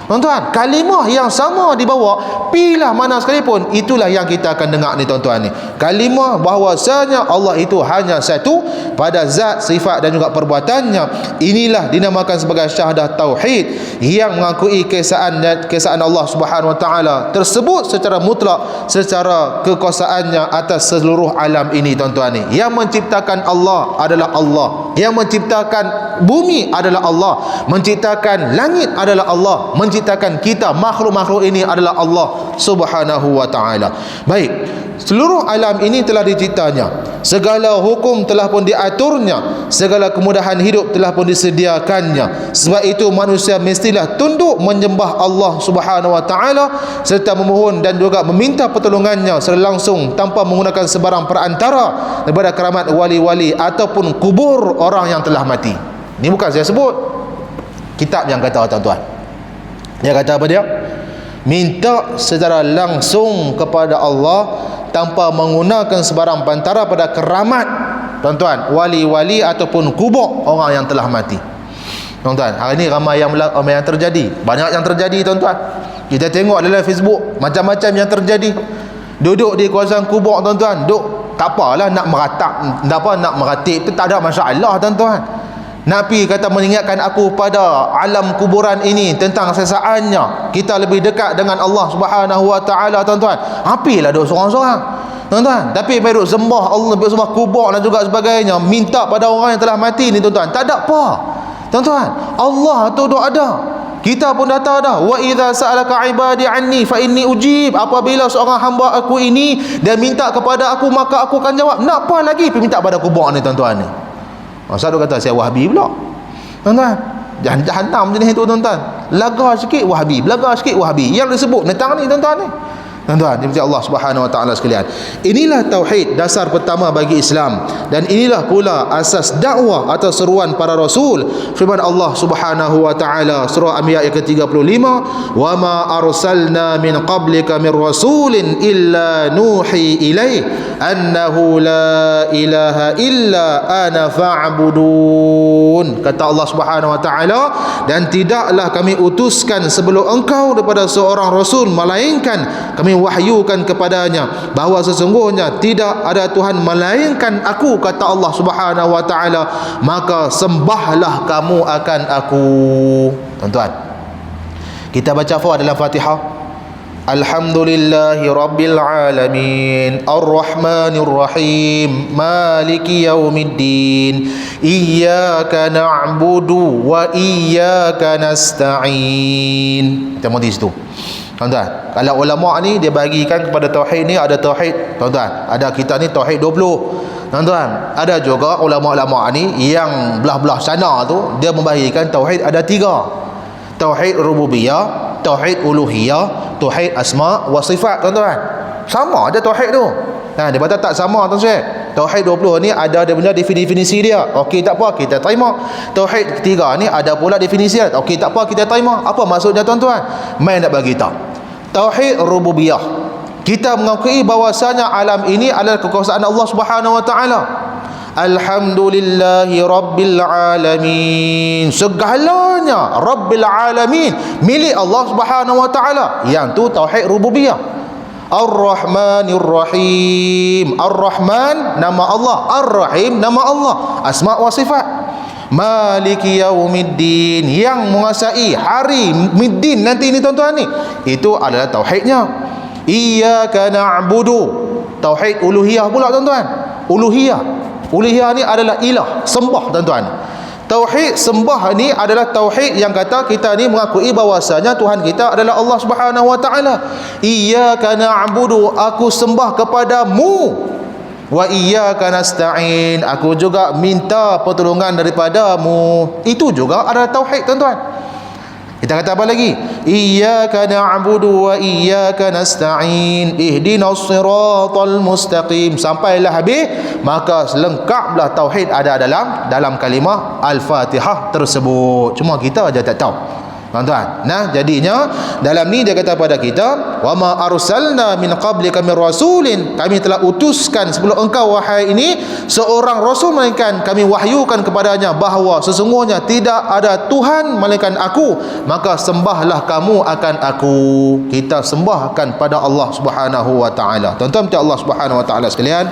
tuan-tuan. Kalimah yang sama dibawa, pilih mana sekalipun, itulah yang kita akan dengar ni, tuan-tuan ni. Kalimah bahawasanya Allah itu hanya satu pada zat, sifat dan juga perbuatannya. Inilah dinamakan sebagai syahadah tauhid, yang mengakui keesaan Allah Subhanahu wa taala tersebut secara mutlak, secara kekuasaannya atas seluruh alam ini, tuan-tuan ni. Yang menciptakan Allah adalah Allah, yang menciptakan bumi adalah Allah, menciptakan langit adalah Allah, menciptakan kita makhluk-makhluk ini adalah Allah Subhanahu wa taala. Baik, seluruh alam ini telah diciptanya, segala hukum telah pun diaturnya, segala kemudahan hidup telah pun disediakannya. Sebab itu manusia mestilah tunduk menyembah Allah Subhanahu wa taala serta memohon dan juga meminta pertolongannya secara langsung tanpa menggunakan sebarang perantara daripada keramat wali-wali ataupun kubur orang yang telah mati. Ini bukan saya sebut, kitab yang kata, tuan-tuan. Dia kata apa dia? Minta secara langsung kepada Allah tanpa menggunakan sebarang perantara pada keramat, tuan-tuan, wali-wali ataupun kubur orang yang telah mati. Tuan-tuan, hari ni ramai yang terjadi, banyak yang terjadi, tuan-tuan. Kita tengok dalam Facebook macam-macam yang terjadi. Duduk di kawasan kubur, tuan-tuan, duduk tak apalah nak meratap, nak meratip tu tak ada masalah, tuan-tuan. Nabi kata mengingatkan aku pada alam kuburan ini tentang sesaannya kita lebih dekat dengan Allah Subhanahu wa taala, tuan-tuan. Apilah duk seorang-seorang, tuan-tuan. Tapi baru sembah Allah, baru sembah kubur dan juga sebagainya, minta pada orang yang telah mati ni, tuan-tuan. Tak ada apa, tuan-tuan. Allah tu duk ada. Kita pun dah tahu dah. Wa idza sa'alaka ibadi anni fa inni ujib. Apabila seorang hamba aku ini dia minta kepada aku, maka aku akan jawab. Nak apa lagi pergi minta pada kubur ni, tuan-tuan ni? Masa dia kata saya Wahabi pula, tuan-tuan. Jangan hantam jenis itu, tuan-tuan. Laga sikit Wahabi, belaga sikit Wahabi. Yang disebut netang ni, tuan-tuan ni. Tuan-tuan, dimuji Allah Subhanahu wa taala sekalian. Inilah tauhid, dasar pertama bagi Islam, dan inilah pula asas dakwah atau seruan para rasul. Firman Allah Subhanahu wa taala surah Anbiya ayat ke-35, "Wa ma arsalna min qablika min rasulin illa nuhi ilaihi annahu la ilaha illa ana fa'budun." Kata Allah Subhanahu wa taala, dan tidaklah kami utuskan sebelum engkau daripada seorang rasul melainkan kami wahyukan kepadanya bahawa sesungguhnya tidak ada Tuhan melainkan aku, kata Allah Subhanahu wa taala, maka sembahlah kamu akan aku. Tuan-tuan, kita baca apa dalam Fatihah? Alhamdulillahi rabbil alamin, arrahmanir rahim, maliki yaumiddin, iyyaka na'budu wa iyyaka nasta'in. Kita mau di situ, tuan-tuan. Kalau ulama ni dia bagikan kepada tauhid ni ada tauhid, tuan-tuan. Ada kita ni tauhid 20, tuan-tuan. Ada juga ulama-ulama ni yang belah-belah sana tu dia membagikan tauhid ada 3. Tauhid rububiyah, tauhid uluhiyah, tauhid asma wa sifat, tuan-tuan. Sama aja tauhid tu. Nah, dia kata tak sama, tuan-tuan. Tauhid 20 ni ada benda definisi dia. Okey, tak apa, kita terima. Tauhid ketiga ni ada pula definisi dia. Okey, tak apa, kita terima. Apa maksudnya, tuan-tuan? Main nak bagi tahu. Tauhid rububiyah, kita mengakui bahwasanya alam ini adalah kekuasaan Allah Subhanahu wa taala. Alhamdulillahi rabbil alamin, segalanya rabbil alamin milik Allah Subhanahu wa taala. Yang tu tauhid rububiyah. Ar-Rahmanir Rahim, Ar-Rahman nama Allah, Ar-Rahim nama Allah, asma wa sifat. Maliki yaumiddin, yang menguasai hari middin nanti ini, tuan-tuan ni, itu adalah tauhidnya. Iyyaka na'budu, tauhid uluhiyah pula, tuan-tuan. Uluhiyah ni adalah ilah, sembah, tuan-tuan. Tauhid sembah ni adalah tauhid yang kata kita ni mengakui bahwasanya Tuhan kita adalah Allah Subhanahu wa taala. Iyyaka na'budu, aku sembah kepadamu. Wa iyyaka nasta'in, aku juga minta pertolongan daripadamu. Itu juga adalah tauhid, tuan-tuan. Kita kata apa lagi? Iyyaka na'budu wa iyyaka nasta'in, ihdinas siratal mustaqim. Sampailah habis, maka lengkaplah tauhid ada dalam kalimah Al-Fatihah tersebut. Cuma kita aja tak tahu, tuan-tuan. Nah, jadinya dalam ni dia kata pada kita, wa ma arsalna min qablika min rasulin, kami telah utuskan sebelum engkau wahai ini seorang rasul, melainkan kami wahyukan kepadanya bahawa sesungguhnya tidak ada Tuhan melainkan aku, maka sembahlah kamu akan aku. Kita sembahkan pada Allah Subhanahu wa taala. Tuan-tuan, Allah Subhanahu wa taala sekalian,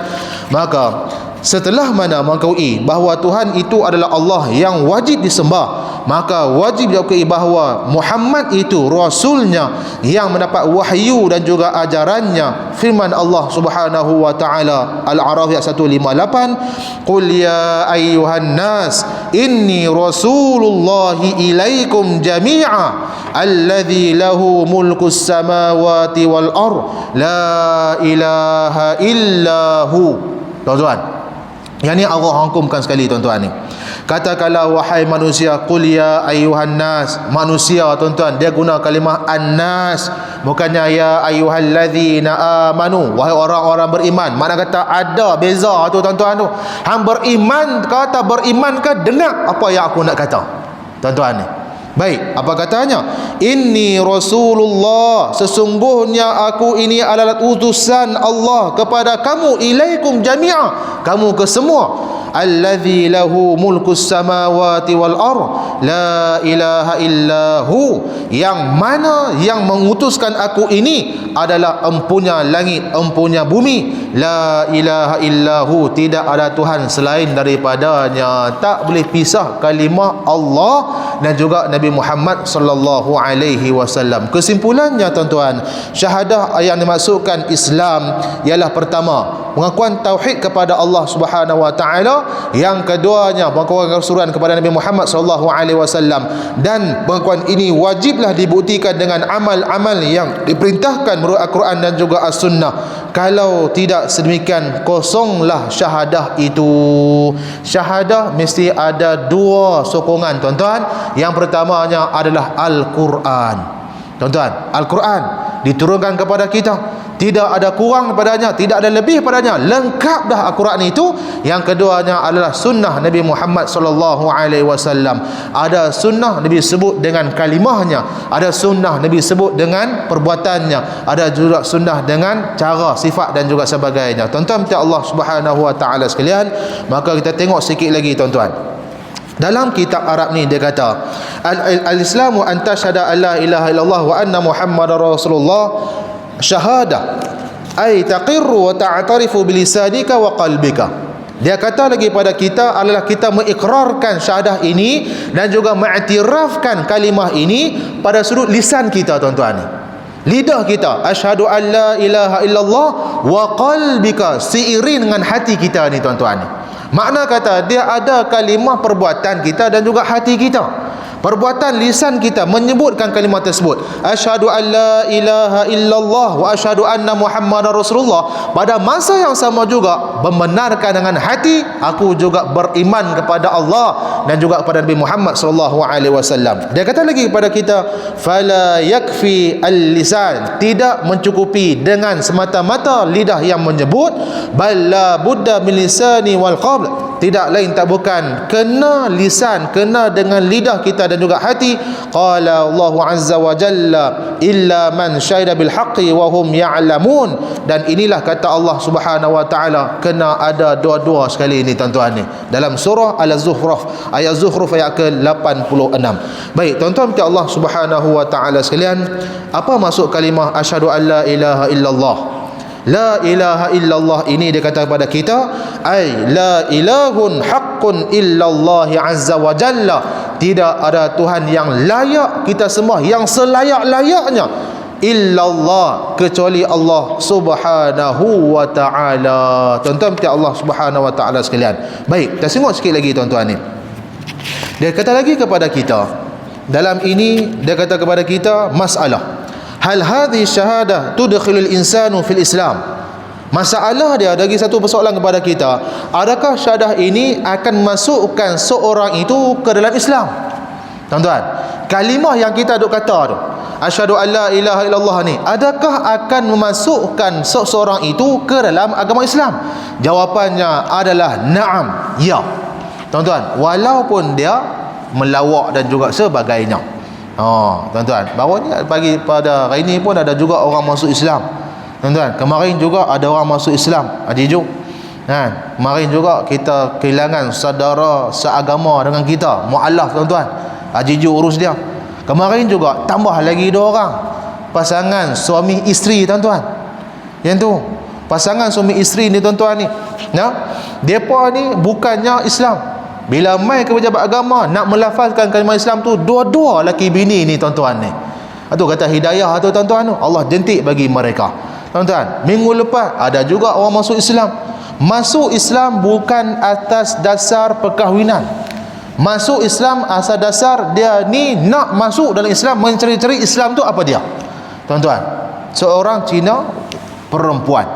maka setelah mana mengakui bahawa Tuhan itu adalah Allah yang wajib disembah, maka wajib diakui bahawa Muhammad itu rasulnya yang mendapat wahyu dan juga ajarannya. Firman Allah Subhanahu wa taala Al-A'raf ayat 158, qul ya ayyuhan nas inni rasulullahi ilaikum jami'a alladzi lahu mulkus samawati wal ard la ilaha illahu. Tuan-tuan, yang ni Allah hukumkan sekali, tuan-tuan ni. Katakanlah wahai manusia, qul ya ayyuhan nas. Manusia, tuan-tuan, dia guna kalimah an-nas, bukannya ya ayyuhalladzina amanu, wahai orang-orang beriman. Mana kata ada beza tu, tuan-tuan tu. Hang beriman, kata beriman ke dengar apa yang aku nak kata, tuan-tuan ni. Baik, apa katanya? Inni Rasulullah, sesungguhnya aku ini adalah utusan Allah kepada kamu, ilaikum jami'a, kamu ke semua, allazi lahu mulkus samawati wal ard la ilaha illahu, yang mana yang mengutuskan aku ini adalah empunya langit, empunya bumi. La ilaha illahu, tidak ada Tuhan selain daripadanya. Tak boleh pisah kalimah Allah dan juga Nabi Muhammad sallallahu alaihi wasallam. Kesimpulannya tuan-tuan, syahadah yang dimaksudkan Islam ialah pertama, pengakuan tauhid kepada Allah Subhanahu wa taala, yang keduanya pengakuan keseluruhan kepada Nabi Muhammad sallallahu alaihi wasallam, dan pengakuan ini wajiblah dibuktikan dengan amal-amal yang diperintahkan menurut Al-Quran dan juga As-Sunnah. Kalau tidak sedemikian, kosonglah syahadah itu. Syahadah mesti ada dua sokongan tuan-tuan. Yang pertamanya adalah Al-Quran. Tuan-tuan, Al-Quran diturunkan kepada kita, tidak ada kurang padanya, tidak ada lebih padanya, lengkap dah Al-Quran itu. Yang keduanya adalah sunnah Nabi Muhammad sallallahu alaihi wasallam. Ada sunnah Nabi sebut dengan kalimahnya, ada sunnah Nabi sebut dengan perbuatannya, ada juga sunnah dengan cara, sifat dan juga sebagainya. Tuan-tuan Allah Subhanahu wa taala sekalian, maka kita tengok sikit lagi tuan-tuan. Dalam kitab Arab ni dia kata, al-Islamu an tashhada an la ilaha illallah wa anna Muhammadar Rasulullah. Syahadah ay taqirru wa ta'tarifu bilisanika wa qalbika. Dia kata lagi pada kita adalah kita mengikrarkan syahadah ini dan juga mengiktirafkan kalimah ini pada sudut lisan kita tuan-tuan ni. Lidah kita asyhadu an la ilaha illallah wa qalbika, seiring dengan hati kita ni tuan-tuan ni. Makna kata dia ada kalimah perbuatan kita dan juga hati kita. Perbuatan lisan kita menyebutkan kalimah tersebut, asyhadu an la ilaha illallah wa asyhadu anna Muhammadar Rasulullah. Pada masa yang sama juga membenarkan dengan hati, aku juga beriman kepada Allah dan juga kepada Nabi Muhammad sallallahu alaihi wasallam. Dia kata lagi kepada kita, fala yakfi al-lisan, tidak mencukupi dengan semata-mata lidah yang menyebut, bal la budda min lisani wal qalb, tidak lain tak bukan kena lisan, kena dengan lidah kita dan juga hati. Qala Allah azza wa jalla illa man syahida bil haqqi wa hum ya'lamun. Dan inilah kata Allah Subhanahu wa taala, kena ada dua-dua sekali ini tuan-tuan ni, dalam surah Al-Zukhruf, ayat Zukhruf ayat ke-86. Baik tuan-tuan Allah Subhanahu wa taala sekalian, apa maksud kalimah asyhadu an la ilaha illallah? La ilaha illallah ini dia kata kepada kita, ay la ilahun haqqun illallah azza wa jalla, tidak ada Tuhan yang layak kita sembah, yang selayak-layaknya, illallah, kecuali Allah Subhanahu wa ta'ala. Tuan-tuan Allah Subhanahu wa ta'ala sekalian. Baik, kita tengok sikit lagi tuan-tuan ni. Dia kata lagi kepada kita, dalam ini dia kata kepada kita masalah, hal hadhi syahadah tudkhilul insanu fil Islam. Masalah dia lagi satu persoalan kepada kita, adakah syahadah ini akan masukkan seorang itu ke dalam Islam? Tuan-tuan, kalimah yang kita duk kata tu, asyhadu an la ilaha illallah ni, adakah akan memasukkan seseorang itu ke dalam agama Islam? Jawapannya adalah na'am, ya. Tuan-tuan, walaupun dia melawak dan juga sebagainya. Tuan-tuan, baru ni pagi pada hari ni pun ada juga orang masuk Islam. Tuan-tuan, kemarin juga ada orang masuk Islam, Adiju. Kemarin juga kita kehilangan saudara seagama dengan kita, mu'alaf tuan-tuan. Adiju urus dia. Kemarin juga tambah lagi 2 orang, pasangan suami isteri tuan-tuan. Yang tu, pasangan suami isteri ni tuan-tuan ni, depa ni bukannya Islam. Bila mai ke pejabat agama nak melafazkan kalimah Islam tu, dua-dua laki bini ni tuan-tuan ni. Itu kata hidayah tu tuan-tuan tu, Allah jentik bagi mereka. Tuan-tuan, minggu lepas ada juga orang masuk Islam. Masuk Islam bukan atas dasar perkahwinan. Masuk Islam asal dasar dia ni nak masuk dalam Islam, mencari-cari Islam tu apa dia? Tuan-tuan, seorang Cina perempuan.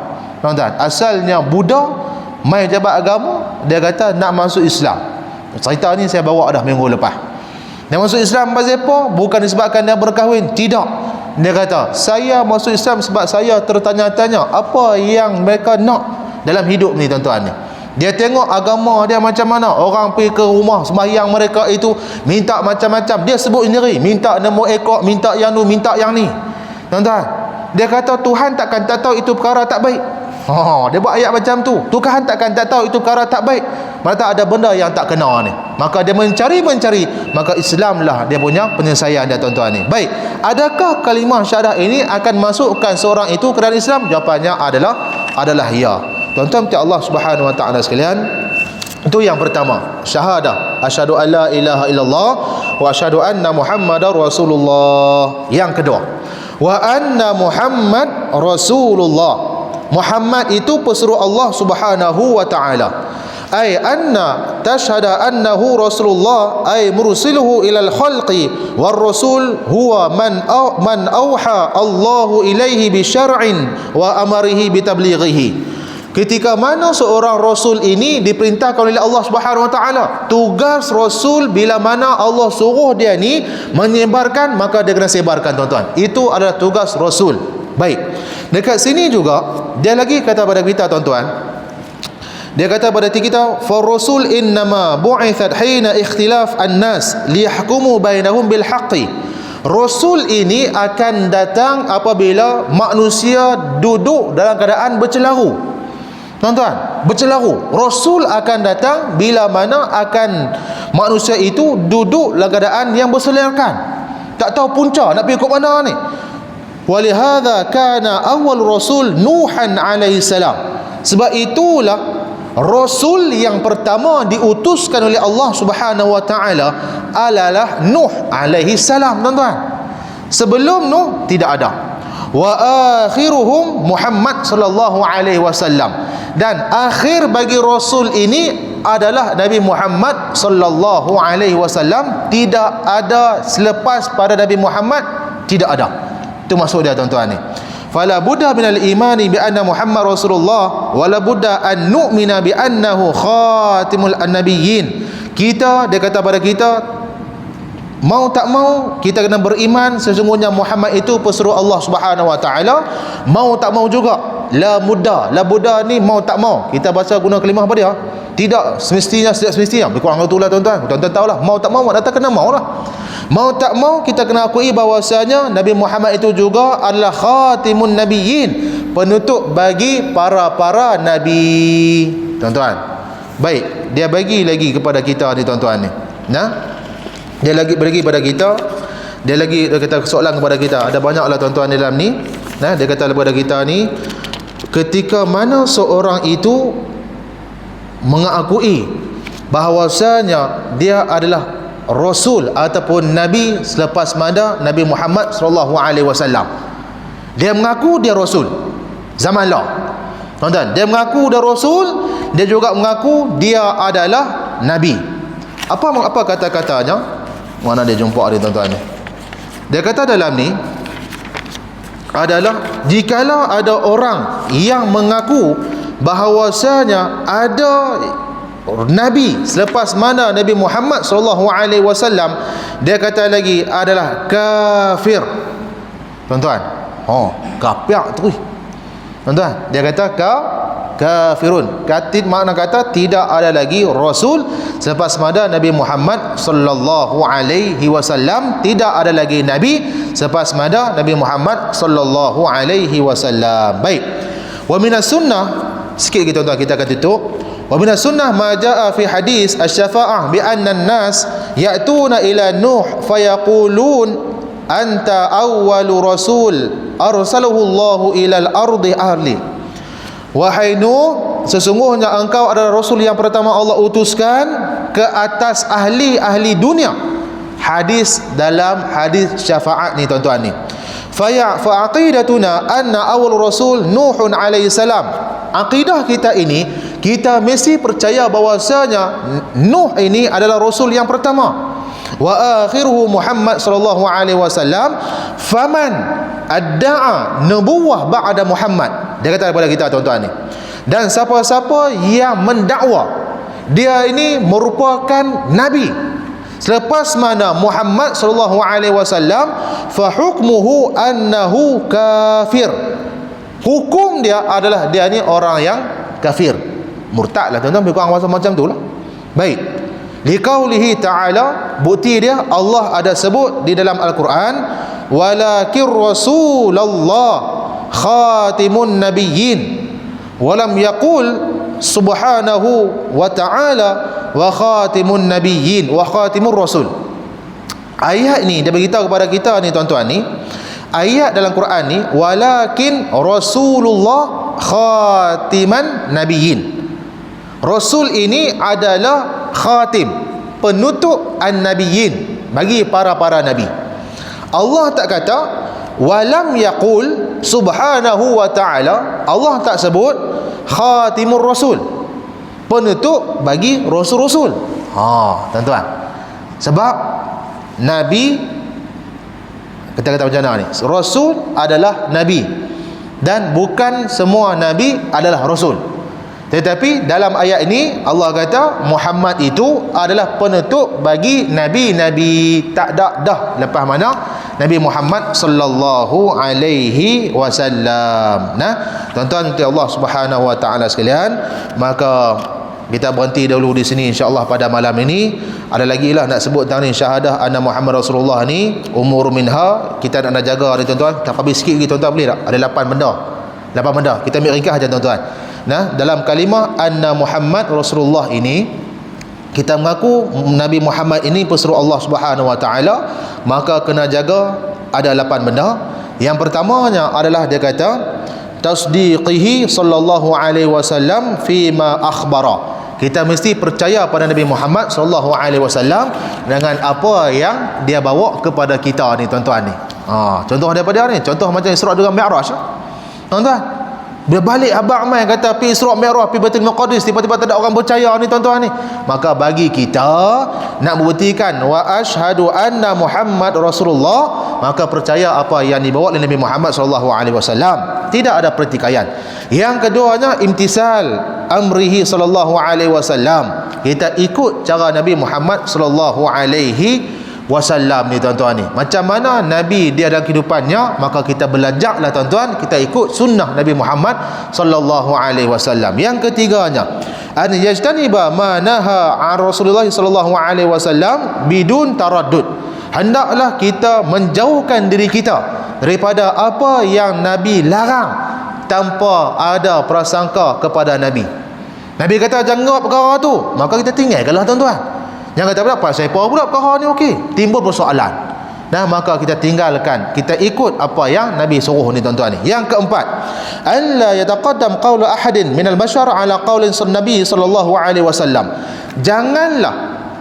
Tuan-tuan, asalnya Buddha, mai jabat agama, dia kata nak masuk Islam. Cerita ni saya bawa dah minggu lepas. Dia masuk Islam pasal apa? Bukan disebabkan dia berkahwin, tidak. Dia kata, saya masuk Islam sebab saya tertanya-tanya apa yang mereka nak dalam hidup ni tuan-tuan ni. Dia tengok agama dia macam mana, orang pergi ke rumah sembahyang mereka itu minta macam-macam, dia sebut sendiri, minta nombor ekor, minta yang tu, minta yang ni. Tuan-tuan, dia kata Tuhan takkan tak tahu itu perkara tak baik. Dia buat ayat macam tu. Tuhan tak tahu itu perkara tak baik. Mana ada benda yang tak kena ni. Maka dia mencari. Maka Islamlah dia punya penyelesaian dia tuan-tuan ni. Baik. Adakah kalimah syahadah ini akan masukkan seorang itu ke dalam Islam? Jawapannya adalah ya. Tuan-tuan minta Allah Subhanahu wa taala sekalian, itu yang pertama, syahadah. Asyhadu an la ilaha illallah wa asyhadu anna Muhammadar Rasulullah. Yang kedua, wa anna Muhammad Rasulullah. Muhammad itu pesuruh Allah Subhanahu wa taala. Ay anna tashhada annahu Rasulullah ay mursiluhu ilal khalqi war rasul huwa man auha Allahu ilaihi bi syar'in wa amarihi bi tablighihi. Ketika mana seorang rasul ini diperintahkan oleh Allah Subhanahu wa taala, tugas rasul bila mana Allah suruh dia ni menyebarkan, maka dia kena sebarkan tuan-tuan. Itu adalah tugas rasul. Baik. Dekat sini juga dia lagi kata pada kita tuan-tuan. Dia kata pada kita, "Fa rasul innama bu'ithat hina ikhtilaf an-nas liyahkumu bainahum bil haqqi." Rasul ini akan datang apabila manusia duduk dalam keadaan bercelaru. Tuan-tuan, bercelaru. Rasul akan datang bila mana akan manusia itu duduk dalam keadaan yang berselerakkan. Tak tahu punca nak pergi ke mana ni. Walihadza kana awal rasul Nuhan alaihi salam. Sebab itulah rasul yang pertama diutuskan oleh Allah Subhanahu wa taala adalah Nuh alaihi salam, tuan-tuan. Sebelum Nuh tidak ada. Wa akhiruhum Muhammad sallallahu alaihi wasallam. Dan akhir bagi rasul ini adalah Nabi Muhammad sallallahu alaihi wasallam. Tidak ada selepas pada Nabi Muhammad, tidak ada. Itu maksud dia tuan-tuan ni. Fala budda minal imani bi anna Muhammad Rasulullah wala budda an nu'mina bi annahu khatimul annabiyyin. Dia kata pada kita, mau tak mau kita kena beriman sesungguhnya Muhammad itu pesuruh Allah Subhanahu wa taala. Mau tak mau juga, la budda ni mau tak mau. Kita baca guna kalimah apa dia? Tidak semestinya, tidak semestinya. Berkurang itulah tuan-tuan. Tuan-tuan tahulah, mau tak mau datang kena mau lah. Mau tak mau kita kena akui bahawasanya Nabi Muhammad itu juga adalah khatimun nabiyyin, penutup bagi para nabi. Tuan-tuan. Baik, dia bagi lagi kepada kita ni tuan-tuan ni. Dia lagi bagi kepada kita. Dia kata soalan kepada kita. Ada banyaklah tuan-tuan di dalam ni. Dia kata kepada kita ni, ketika mana seorang itu mengakui bahawasanya dia adalah rasul ataupun nabi selepas mana Nabi Muhammad sallallahu alaihi wasallam. Dia mengaku dia rasul zaman lah. Tuan-tuan, dia mengaku dia rasul, dia juga mengaku dia adalah nabi. Apa kata-katanya? Mana dia jumpa dia tuan-tuan ni? Dia kata dalam ni adalah jikalau ada orang yang mengaku bahawasanya ada nabi selepas mana Nabi Muhammad sallallahu alaihi wasallam, dia kata lagi adalah kafir. Tuan-tuan, kafir tu. Tuan-tuan, dia kata kafirun. Makna kata tidak ada lagi rasul selepas mana Nabi Muhammad sallallahu alaihi wasallam, tidak ada lagi nabi selepas mana Nabi Muhammad sallallahu alaihi wasallam. Baik. Wa minas sunnah, sikit lagi tuan-tuan kita akan tutup. Wa minas sunnah ma jaa fi hadis asy-syafa'ah bi anna an-nas ya'tuna ila Nuh fayaqulun anta awwalu rasul arsalahu Allahu ila al-ardi ahli. Wahai Nuh, sesungguhnya engkau adalah rasul yang pertama Allah utuskan ke atas ahli dunia. Hadis dalam hadis syafaat ni tuan-tuan ni. Fa aqidatuna anna awal rasul Nuhun alaihi salam. Akidah kita ini, kita mesti percaya bahwasanya Nuh ini adalah rasul yang pertama. Wa akhiruhu Muhammad sallallahu alaihi wasallam. Faman adda'a nubuwah ba'da Muhammad. Dia kata kepada kita tuan-tuan ni. Dan siapa-siapa yang mendakwa dia ini merupakan nabi selepas mana Muhammad sallallahu alaihi wasallam, fa hukmuhu annahu kafir. Hukum dia adalah dia ni orang yang kafir, murtad lah tuan-tuan, lebih kurang macam tu lah. Baik, liqaulihi ta'ala, bukti dia Allah ada sebut di dalam Al-Quran, walakin Rasulullah khatimun nabiyyin. Walam yaqul subhanahu wa ta'ala wa khatimun nabiyyin wa khatimur rasul. Ayat ni dia beritahu kepada kita ni tuan-tuan ni, ayat dalam Quran ni, walakin Rasulullah khatiman nabiyyin. Rasul ini adalah khatim, penutup an-nabiyyin, bagi para-para nabi. Allah tak kata walam yaqul subhanahu wa ta'ala, Allah tak sebut khatimur rasul, penutup bagi rasul-rasul. Tuan-tuan, sebab nabi, kita kata macam mana ni, rasul adalah nabi, dan bukan semua nabi adalah rasul. Tetapi dalam ayat ini Allah kata Muhammad itu adalah penutup bagi nabi-nabi. Tak ada dah lepas mana Nabi Muhammad sallallahu alaihi wasallam. Nah, tuan-tuan untuk Allah Subhanahu wa taala sekalian, maka kita berhenti dahulu di sini insya-Allah pada malam ini. Ada lagi lah nak sebut tentang ni, syahadah anna Muhammad Rasulullah ni, umur minha, kita nak jaga ni tuan-tuan. Tak habis sikit lagi tuan-tuan, boleh tak? Ada 8 benda. 8 benda. Kita ambil ringkas aja tuan-tuan. Nah, dalam kalimah anna Muhammad Rasulullah ini, kita mengaku Nabi Muhammad ini pesuruh Allah Subhanahu wa taala, maka kena jaga ada 8 benda. Yang pertamanya adalah dia kata tasdiqihi sallallahu alaihi wasallam fima akhbara. Kita mesti percaya pada Nabi Muhammad sallallahu alaihi wasallam dengan apa yang dia bawa kepada kita ni tuan-tuan ni. Contoh daripada ni, contoh macam Isra dengan Mi'raj. Tuan-tuan, dia balik abang mai kata pi Isra Mi'raj, pi Baitul Maqdis, tiba-tiba tak ada orang percaya ni tuan-tuan ni. Maka bagi kita nak membuktikan wa asyhadu anna Muhammad Rasulullah, maka percaya apa yang dibawa oleh Nabi Muhammad sallallahu alaihi wasallam, tidak ada pertikaian. Yang keduanya imtisal amrihi sallallahu alaihi wasallam. Kita ikut cara Nabi Muhammad sallallahu alaihi wasallam ni tuan-tuan ni. Macam mana Nabi dia dalam kehidupannya, maka kita belajarlah tuan-tuan, kita ikut sunnah Nabi Muhammad sallallahu alaihi wasallam. Yang ketiganya an yajtaniba ma naha an Rasulullah sallallahu alaihi wasallam bidun taraddud. Hendaklah kita menjauhkan diri kita daripada apa yang Nabi larang tanpa ada prasangka kepada Nabi. Nabi kata jangan buat perkara tu, maka kita tinggalkanlah tuan-tuan. Jangan kata berapa saya pula perkara ni okey, timbul persoalan. Nah, maka kita tinggalkan, kita ikut apa yang Nabi suruh ni tuan-tuan ni. Yang keempat, alla yataqaddam qawlu ahadin minal bashar ala qawlin Nabi sallallahu alaihi wasallam. Janganlah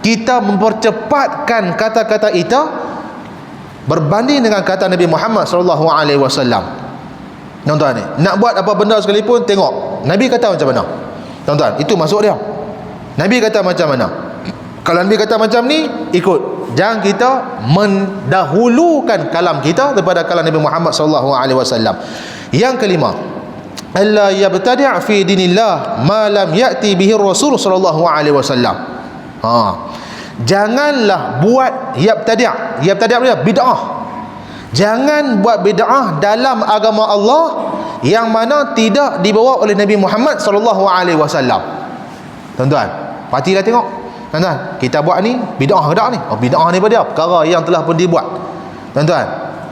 kita mempercepatkan kata-kata kita berbanding dengan kata Nabi Muhammad sallallahu alaihi wasallam. Tuan-tuan ni, nak buat apa benda sekalipun, tengok Nabi kata macam mana. Tuan-tuan, itu masuk dia. Nabi kata macam mana. Kalau Nabi kata macam ni, ikut. Jangan kita mendahulukan kalam kita daripada kalam Nabi Muhammad sallallahu alaihi wasallam. Yang kelima, alla yabtadi' fi dinillah ma lam ya'ti bihi Rasul sallallahu alaihi wasallam. Janganlah buat yabtadi'. Yabtadi' apa dia? Bid'ah. Jangan buat bid'ah dalam agama Allah yang mana tidak dibawa oleh Nabi Muhammad sallallahu alaihi wasallam. Tuan-tuan, perhatilah tengok. Tuan-tuan, kita buat ni bid'ah ke tak ni? Bid'ah ni apa dia? Perkara yang telah pun dibuat. Tuan-tuan,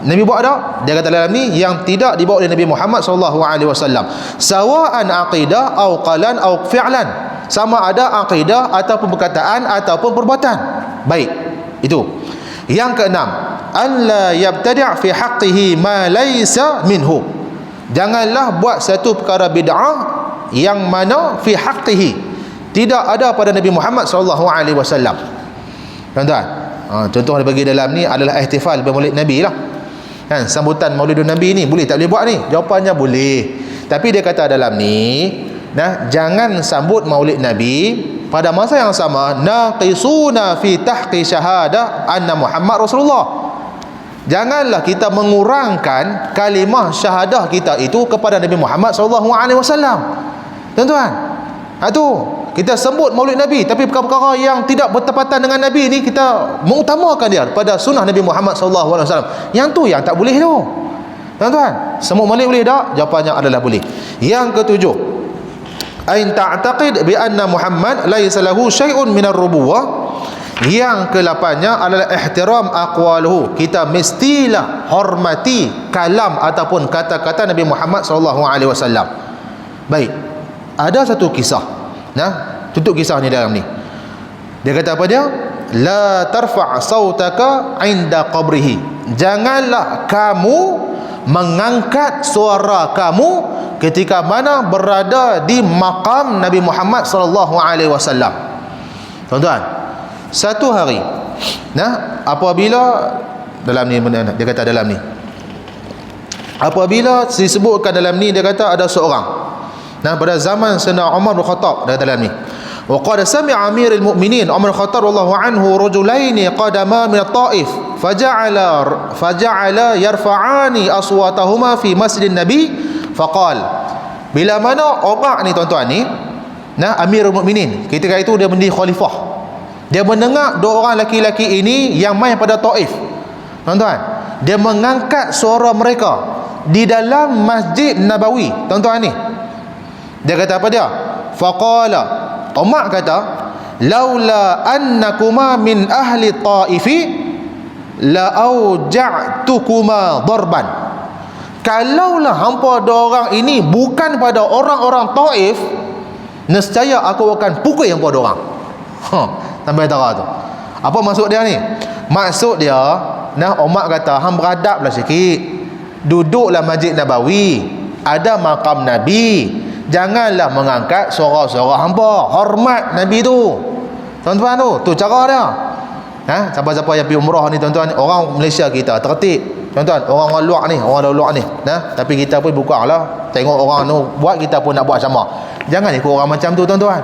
Nabi buat tak? Dia kata dalam ni yang tidak dibawa oleh Nabi Muhammad sallallahu alaihi wasallam. Sawa'an aqidah au qalan au fi'lan. Sama ada aqidah ataupun perkataan ataupun perbuatan. Baik, itu. Yang keenam, alla yabtadi' fi haqqihi ma laysa minhu. Janganlah buat satu perkara bid'ah yang mana fi haqqihi tidak ada pada Nabi Muhammad sallallahu alaihi wasallam. Tuan-tuan, contoh dia bagi dalam ni adalah ihtifal bermaulid Nabi lah. Kan, sambutan Maulidun Nabi ni boleh tak boleh buat ni? Jawapannya boleh. Tapi dia kata dalam ni, jangan sambut Maulid Nabi pada masa yang sama naqisuna fi tahqi syahadah anna Muhammad Rasulullah. Janganlah kita mengurangkan kalimah syahadah kita itu kepada Nabi Muhammad sallallahu alaihi wasallam. Tuan-tuan, tu kita sebut Maulid Nabi, tapi perkara-perkara yang tidak bertepatan dengan Nabi ni kita mengutamakan dia pada sunnah Nabi Muhammad sallallahu alaihi wasallam. Yang tu yang tak boleh tu. Tuan-tuan, semua boleh tak? Jawapannya adalah boleh. Yang ketujuh, ain ta'taqid bi anna Muhammad laisa lahu syai'un minar rubuwah. Yang ke-8-nya adalah ihtiram aqwaluhu. Kita mestilah hormati kalam ataupun kata-kata Nabi Muhammad sallallahu alaihi wasallam. Baik, ada satu kisah. Nah, tutup kisah ni dalam ni. Dia kata apa dia? La tarfa' sautaka 'inda qabrihi. Janganlah kamu mengangkat suara kamu ketika mana berada di makam Nabi Muhammad sallallahu alaihi wasallam. Tuan-tuan, satu hari, nah, apabila dalam ni, dia kata dalam ni, apabila disebutkan dalam ni, dia kata ada seorang, nah, pada zaman Sayyidina Umar bin Khattab, dia kata dalam ni, wa qad sami'a amirul mu'minin Umar bin Khattab radhiyallahu anhu rajulaini qadama min at-Taif faja'ala yarfa'ani aswatahuma fi masjidin nabi faqal. Bila mana Umar ni, tuan-tuan ni, nah, amirul mu'minin, ketika itu dia menjadi khalifah, dia mendengar dua orang laki-laki ini yang main pada Taif, tuan-tuan, dia mengangkat suara mereka di dalam Masjid Nabawi, tuan-tuan ni. Dia kata apa dia? Faqala, Umar kata, laula annakuma min ahli Taifi la auja'tukuma darban. Kalaulah hampa dua orang ini bukan pada orang-orang Taif, nescaya aku akan pukul hampa dua orang. Sampai tara tu. Apa maksud dia ni? Maksud dia, nah, Umar kata, hang beradablah sikit. Duduklah Masjid Nabawi, ada makam Nabi. Janganlah mengangkat suara-suara hampa. Hormat Nabi tu. Tuan-tuan tu cara dia. Siapa-siapa yang pergi umrah ni, tuan-tuan, orang Malaysia kita tertib. Tuan-tuan, orang luar ni, tapi kita pun bukalah, tengok orang tu buat, kita pun nak buat sama. Jangan ikut orang macam tu, tuan-tuan.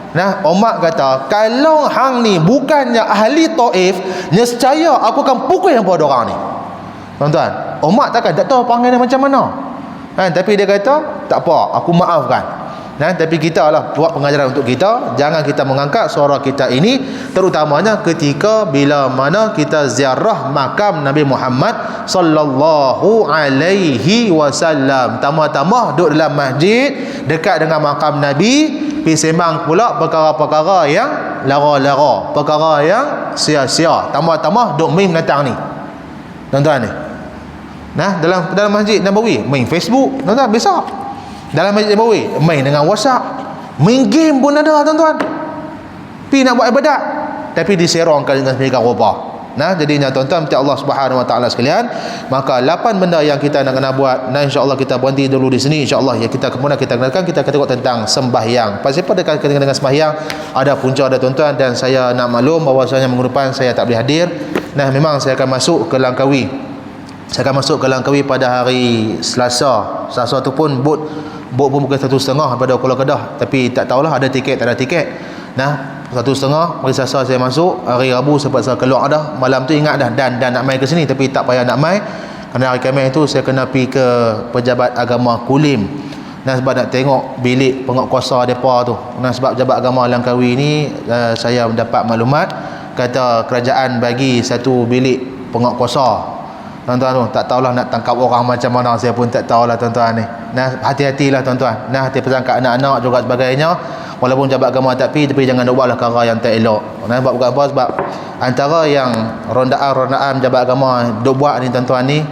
Nah, Umar kata, kalau hang ni bukannya ahli Taif, nescaya aku akan pukul yang pada orang ni. Tuan-tuan, Umar tak tahu panggil dia macam mana. Tapi dia kata, tak apa, aku maafkan. Tapi kita lah buat pengajaran untuk kita, jangan kita mengangkat suara kita ini, terutamanya ketika bila mana kita ziarah makam Nabi Muhammad sallallahu alaihi wasallam. Tambah-tambah duduk dalam masjid dekat dengan makam Nabi, pergi sembang pula perkara-perkara yang lara-lara, perkara yang sia-sia. Tambah-tambah duduk main datang ni, tuan-tuan ni. Nah, dalam Masjid Nabawi main Facebook, tuan-tuan, biasa. Dalam Masjid Nabawi main dengan WhatsApp, main game pun ada, tuan-tuan. Pi nak buat ibadat tapi diserongkan dengan sedemikian rupa. Nah, jadinya tuan-tuan, minta Allah Subhanahu Wa Taala sekalian, maka 8 benda yang kita nak kena buat. Nah, insya-Allah kita berhenti dulu di sini, insya-Allah. Ya, kita kemudian kita kenalkan, kita akan tengok tentang sembahyang. Pasal apa dekat dengan sembahyang? Ada punca, ada, tuan-tuan, dan saya nak maklum bahawasanya minggu depan saya tak boleh hadir. Nah, memang saya akan masuk ke Langkawi. Saya akan masuk ke Langkawi pada hari Selasa. Selasa tu pun bot pun bukan 1.5 pada Kuala Kedah, tapi tak tahulah ada tiket tak ada tiket. Nah, 1.5 hari Selasa saya masuk, hari Rabu sempat saya keluar dah. Malam tu ingat dah dan nak mai ke sini, tapi tak payah nak mai kerana hari Khamis tu saya kena pergi ke Pejabat Agama Kulim. Nah, sebab nak tengok bilik penguatkuasa depa tu. Nah, sebab Pejabat Agama Langkawi ni saya mendapat maklumat kata kerajaan bagi satu bilik penguatkuasa. Tuan-tuan tu, tak tahulah nak tangkap orang macam mana, saya pun tak tahulah, tuan-tuan ni. Nah, hati-hatilah, tuan-tuan. Nah, hati pesan kat anak-anak juga sebagainya. Walaupun Jabat Agama tak pi, tapi jangan buatlah perkara yang tak elok. Nah, sebab bukan apa, sebab antara yang rondaan Jabat Agama duk buat ni, tuan-tuan ni,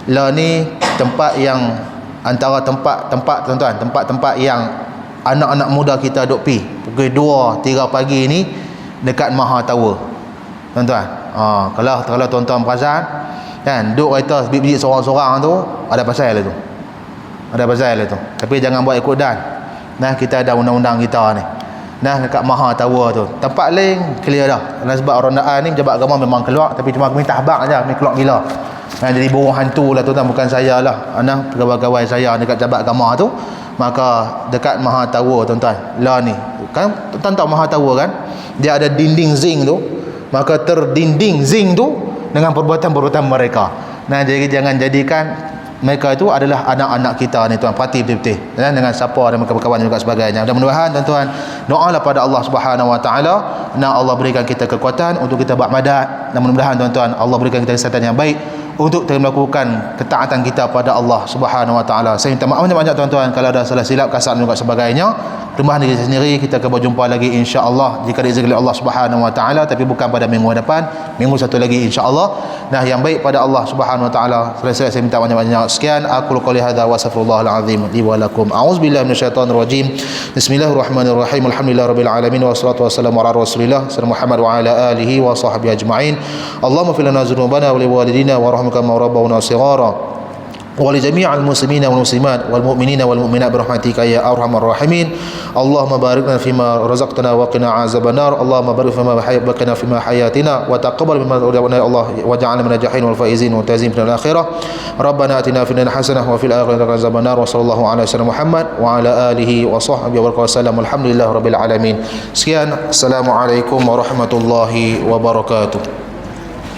lah ni tempat yang antara tempat tuan-tuan, tempat-tempat yang anak-anak muda kita duk pi pukul 2-3 pagi ni dekat Maha Tower, tuan-tuan. Kalau tuan-tuan perasan kan, duk kereta biji seorang-seorang tu, ada pasal lah tu. Ada pasal lah tu. Tapi jangan buat ikut dan. Nah, kita ada undang-undang kita ni. Nah, dekat Maha Tower tu. Tempat lain clear dah. Kerana sebab rondaan ni Jabat Agama memang keluar, tapi cuma kami tahbak aja, kami keluar gila. Nah, jadi burung hantu lah tu, bukan saya lah. Nah, pegawai-pegawai saya dekat Jabat Agama tu. Maka dekat Maha Tower, tuan-tuan. Lah ni. Kan tuan tahu Maha Tower kan? Dia ada dinding zinc tu. Maka terdinding zinc tu dengan perbuatan-perbuatan mereka. Nah, jadi jangan jadikan mereka itu adalah anak-anak kita ni, tuan. Perhati betul-betul dengan siapa dan kawan-kawan juga sebagainya. Mudah-mudahan, tuan-tuan, doalah pada Allah Subhanahu Wa Taala, nak Allah berikan kita kekuatan untuk kita buat madat, dan mudah-mudahan, tuan-tuan, Allah berikan kita kesihatan yang baik untuk kita melakukan ketaatan kita pada Allah Subhanahu wa taala. Saya minta maaf banyak-banyak tuan-tuan kalau ada salah silap, kasar dan juga sebagainya. Rumah diri sendiri kita akan berjumpa lagi insya-Allah jika diizinkan oleh Allah Subhanahu wa taala, tapi bukan pada minggu depan, minggu satu lagi insya-Allah. Nah, yang baik pada Allah Subhanahu wa taala. Saya minta banyak-banyak sekian. Aku qouli hadza wa astaghfirullahal azim li wa lakum. A'udzubillahi minasyaitonir rajim. Bismillahirrahmanirrahim. Alhamdulillahirabbil alamin wassalatu wassalamu ala rasulillah sallallahu Muhammad wa ala alihi wa sahbihi ajma'in. Allahumma fir lana dzunubana wa li walidina warhamna kama rabbawna shighara. ولجميع المسلمين والمسلمات والمؤمنين والمؤمنات برحمتك يا أرحم الراحمين. اللهم بارك لنا فيما رزقتنا وقنا عذاب النار. اللهم بارك بقنا فيما حياتنا وتقبل مما يا الله واجعلنا من الناجحين والفائزين والممتازين في الآخرة. ربنا آتنا في الدنيا حسنة وفي الآخرة عذاب النار. وصلى الله على سيدنا محمد وعلى آله وصحبه وسلم. الحمد لله رب العالمين. Sekian, assalamualaikum warahmatullahi wabarakatuh.